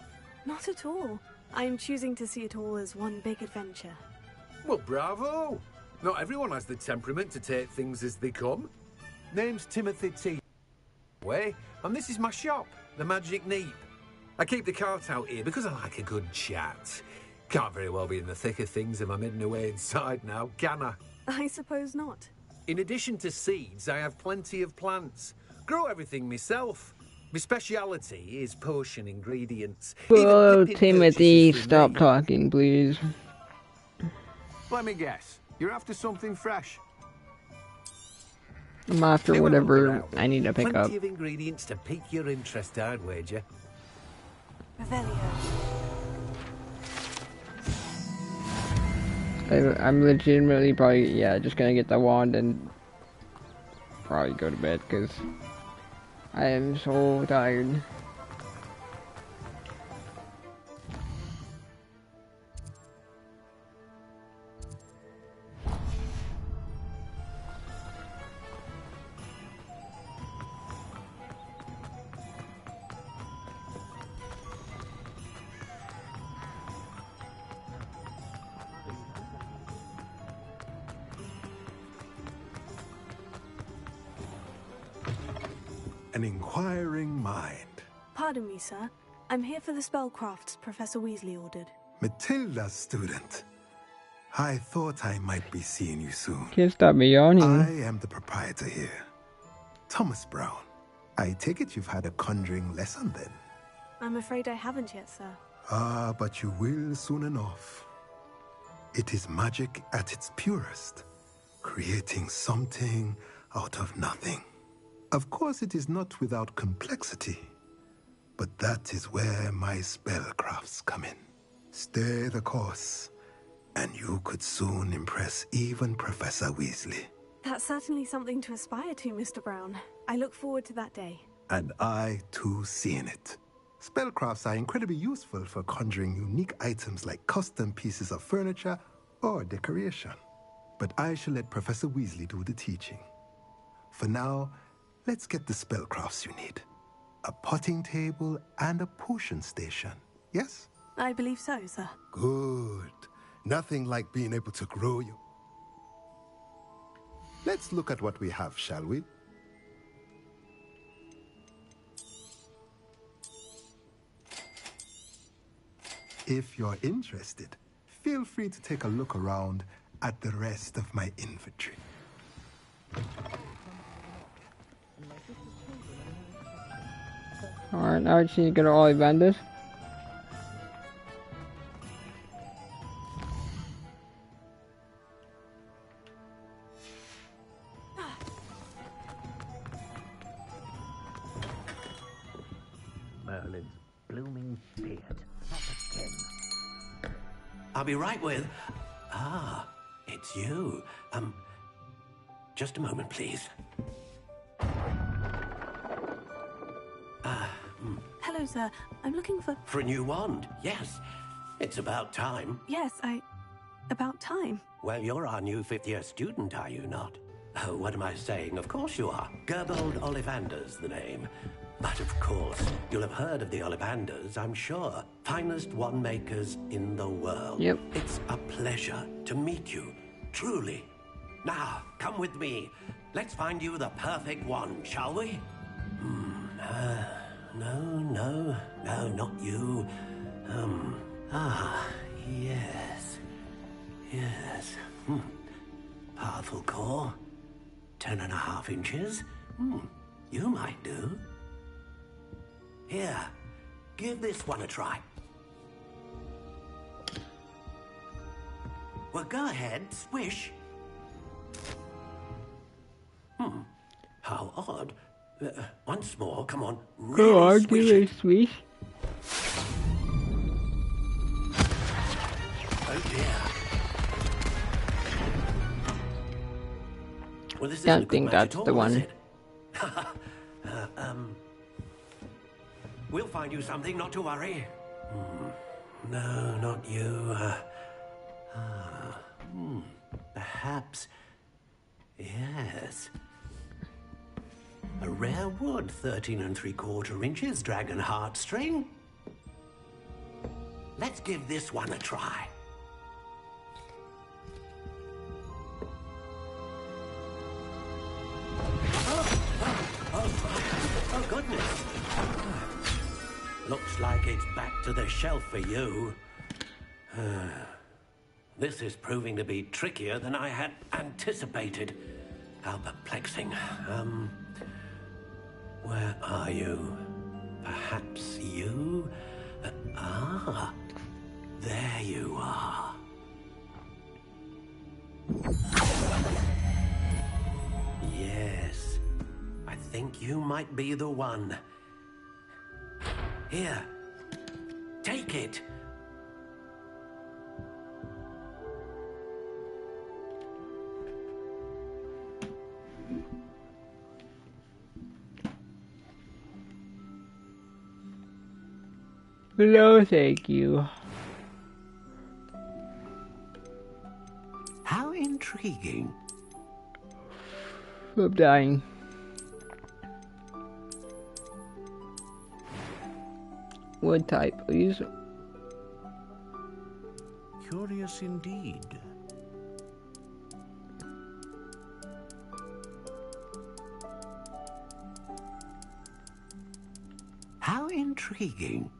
S3: Not at all. I'm choosing to see it all as one big adventure.
S6: Well, bravo! Not everyone has the temperament to take things as they come. Name's Timothy T. Way, and this is my shop, the Magic Neep. I keep the cart out here because I like a good chat. Can't very well be in the thick of things if I'm hidden away inside now, can I?
S3: I suppose not.
S6: In addition to seeds, I have plenty of plants. Grow everything myself. My speciality is potion ingredients.
S1: Whoa, Timothy, stop talking, please.
S6: Let me guess. You're after something fresh.
S1: I'm after whatever I need to pick up.
S6: Plenty of ingredients to pique your interest, I'd wager.
S1: I'm legitimately probably, yeah, just gonna get the wand and probably go to bed because I am so tired.
S21: An inquiring mind.
S3: Pardon me, sir. I'm here for the spellcrafts Professor Weasley ordered.
S21: Matilda's student. I thought I might be seeing you soon.
S1: Can't stop me yawning.
S21: I am the proprietor here. Thomas Brown. I take it you've had a conjuring lesson then?
S3: I'm afraid I haven't yet, sir.
S21: Ah, but you will soon enough. It is magic at its purest, creating something out of nothing. Of course, it is not without complexity, but that is where my spellcrafts come in. Stay the course, and you could soon impress even Professor Weasley.
S3: That's certainly something to aspire to, Mr. Brown. I look forward to that day.
S21: And I, too, seeing it. Spellcrafts are incredibly useful for conjuring unique items like custom pieces of furniture or decoration. But I shall let Professor Weasley do the teaching. For now, let's get the spellcrafts you need. A potting table and a potion station, yes?
S3: I believe so, sir.
S21: Good. Nothing like being able to grow you. Let's look at what we have, shall we? If you're interested, feel free to take a look around at the rest of my inventory.
S1: Alright, now I just need to go to Ollivanders.
S7: Merlin's blooming beard. Not again. I'll be right with... Ah, it's you. Just a moment, please.
S3: Hello, sir. I'm looking for...
S7: For a new wand, yes. It's about time.
S3: Yes, about time.
S7: Well, you're our new 5th-year student, are you not? Oh, what am I saying? Of course you are. Gerbold Ollivander's the name. But of course, you'll have heard of the Ollivanders, I'm sure. Finest wand makers in the world.
S1: Yep.
S7: It's a pleasure to meet you, truly. Now, come with me. Let's find you the perfect wand, shall we? No, not you. Yes. Powerful core. 10.5 inches. You might do. Here, give this one a try. Well, go ahead, swish. How odd. Once more, come on. Really
S1: Go on,
S7: swish
S1: give
S7: it.
S1: it a swish.
S7: Oh dear. Well, this
S1: Don't
S7: isn't
S1: think
S7: good match
S1: that's
S7: at
S1: the
S7: all, is
S1: one.
S7: it? We'll find you something, not to worry. No, not you. Perhaps. Yes. A rare wood, 13 3/4 inches, dragon heartstring. Let's give this one a try. Oh, goodness. Looks like it's back to the shelf for you. This is proving to be trickier than I had anticipated. How perplexing. Where are you? Perhaps you? There you are. Yes, I think you might be the one. Here, take it.
S1: No, thank you.
S7: How intriguing.
S1: I'm dying. Wood type, please.
S7: Curious indeed. How intriguing.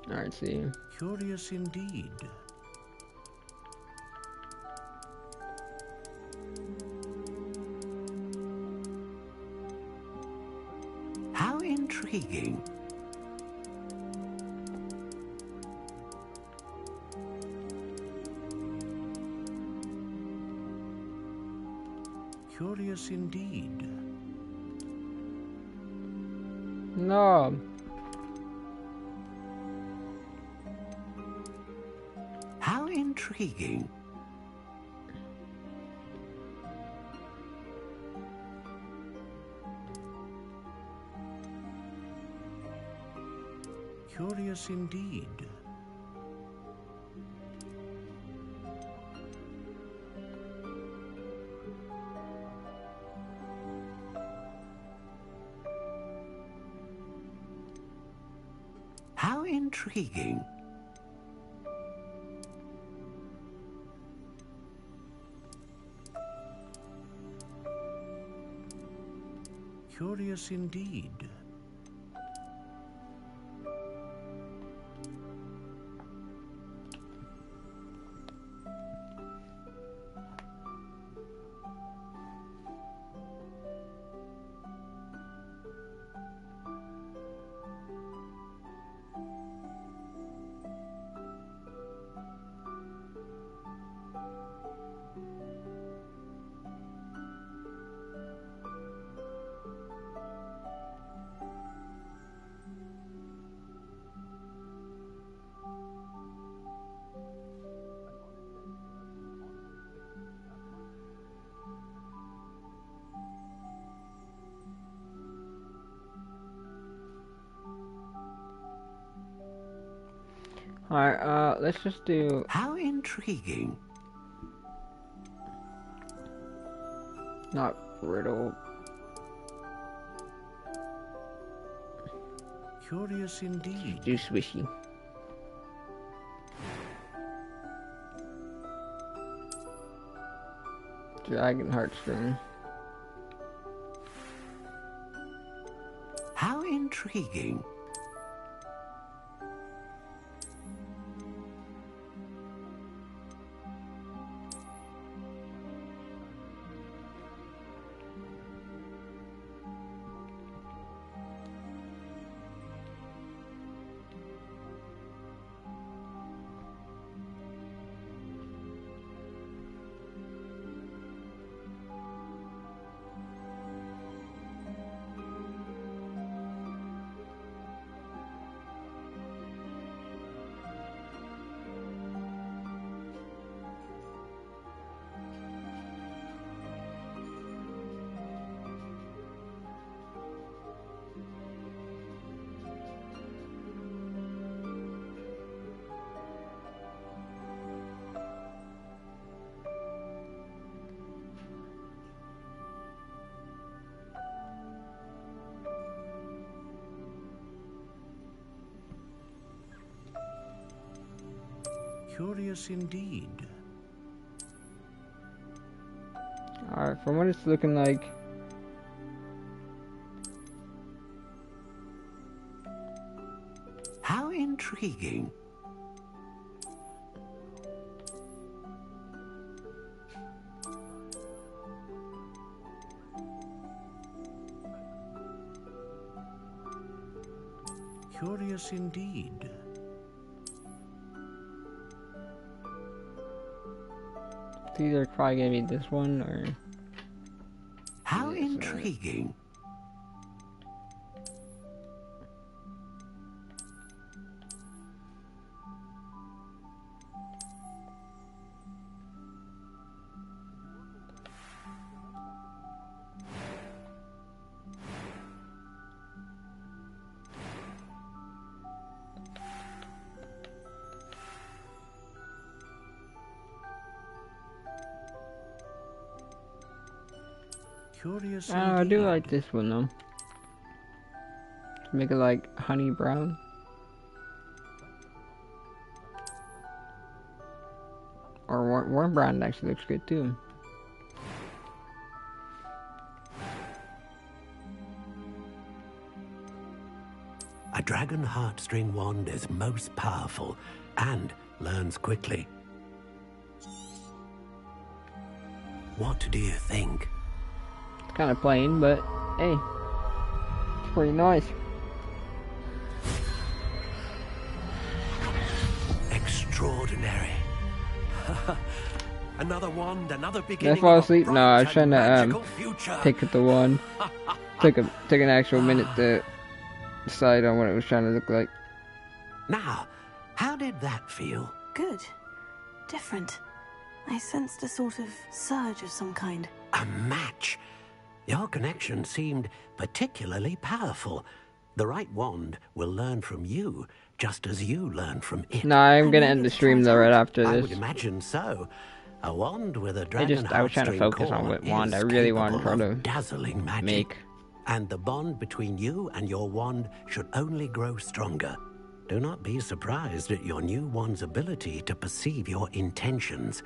S1: Alright, see.
S7: Curious indeed. How intriguing. Curious indeed.
S1: No.
S7: How intriguing. Curious indeed. How intriguing. Curious indeed.
S1: Alright, let's just do...
S7: How intriguing.
S1: Not riddle.
S7: Curious indeed.
S1: Do swishy. Dragon heartstring.
S7: How intriguing.
S9: Curious indeed.
S1: Alright, from what it's looking like,
S9: How intriguing. Curious indeed.
S1: it's either probably gonna be this one or
S9: How intriguing. Curious
S1: I do
S9: indeed.
S1: like this one though. Make it like honey brown. Or warm brown actually looks good too.
S9: A dragon heartstring wand is most powerful and learns quickly. What do you think?
S1: It's kind of plain, but hey, it's pretty nice.
S9: Extraordinary. Another wand, another
S1: Did
S9: beginning.
S1: I fall
S9: of a
S1: asleep? No,
S9: bright
S1: I was
S9: and
S1: trying to
S9: magical future.
S1: take the wand. Took an actual minute to decide on what it was trying to look like.
S9: Now, how did that feel?
S3: Good. Different. I sensed a sort of surge of some kind.
S9: A match. Your connection seemed particularly powerful. The right wand will learn from you, just as you learn from it.
S1: No, I'm gonna end the stream though right after
S9: I
S1: this.
S9: would imagine so. A wand with a dragon
S1: I was trying to
S9: heartstring
S1: focus on
S9: core
S1: what wand I
S9: is
S1: really want to
S9: capable
S1: try
S9: of
S1: to
S9: dazzling magic.
S1: make.
S9: And the bond between you and your wand should only grow stronger. Do not be surprised at your new wand's ability to perceive your intentions,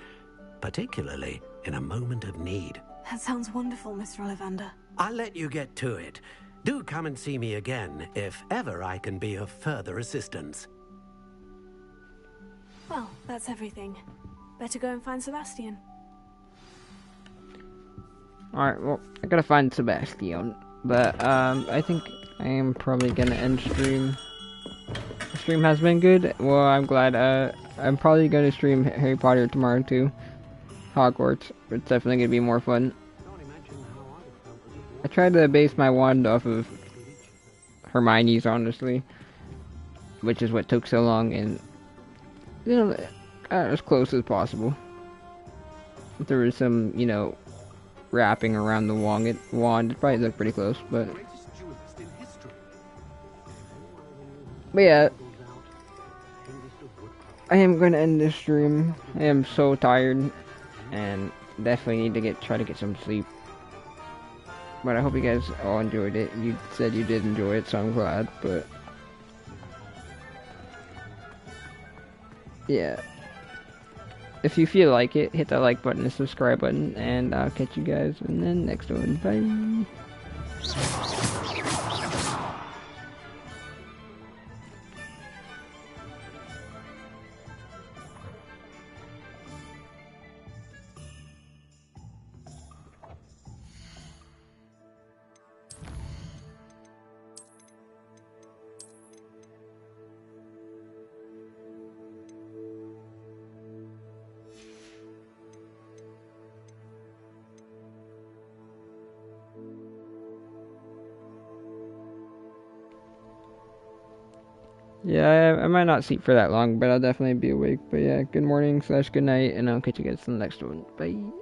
S9: particularly in a moment of need.
S3: That sounds wonderful, Mr. Ollivander.
S9: I'll let you get to it. Do come and see me again if ever I can be of further assistance.
S3: Well, that's everything. Better go and find Sebastian.
S1: Alright, well, I gotta find Sebastian. But, I think I am probably gonna end stream. The stream has been good. Well, I'm glad, I'm probably gonna stream Harry Potter tomorrow too. Hogwarts. It's definitely gonna be more fun. I tried to base my wand off of Hermione's, honestly. Which is what took so long, and, you know, as close as possible. If there was some, you know, wrapping around the wand, it probably looked pretty close, but yeah, I am going to end this stream. I am so tired, and definitely need to try to get some sleep. But I hope you guys all enjoyed it. You said you did enjoy it, so I'm glad, but yeah. If you feel like it, hit that like button, the subscribe button, and I'll catch you guys in the next one. Bye. Yeah, I might not sleep for that long, but I'll definitely be awake. But yeah, good morning / good night, and I'll catch you guys in the next one. Bye.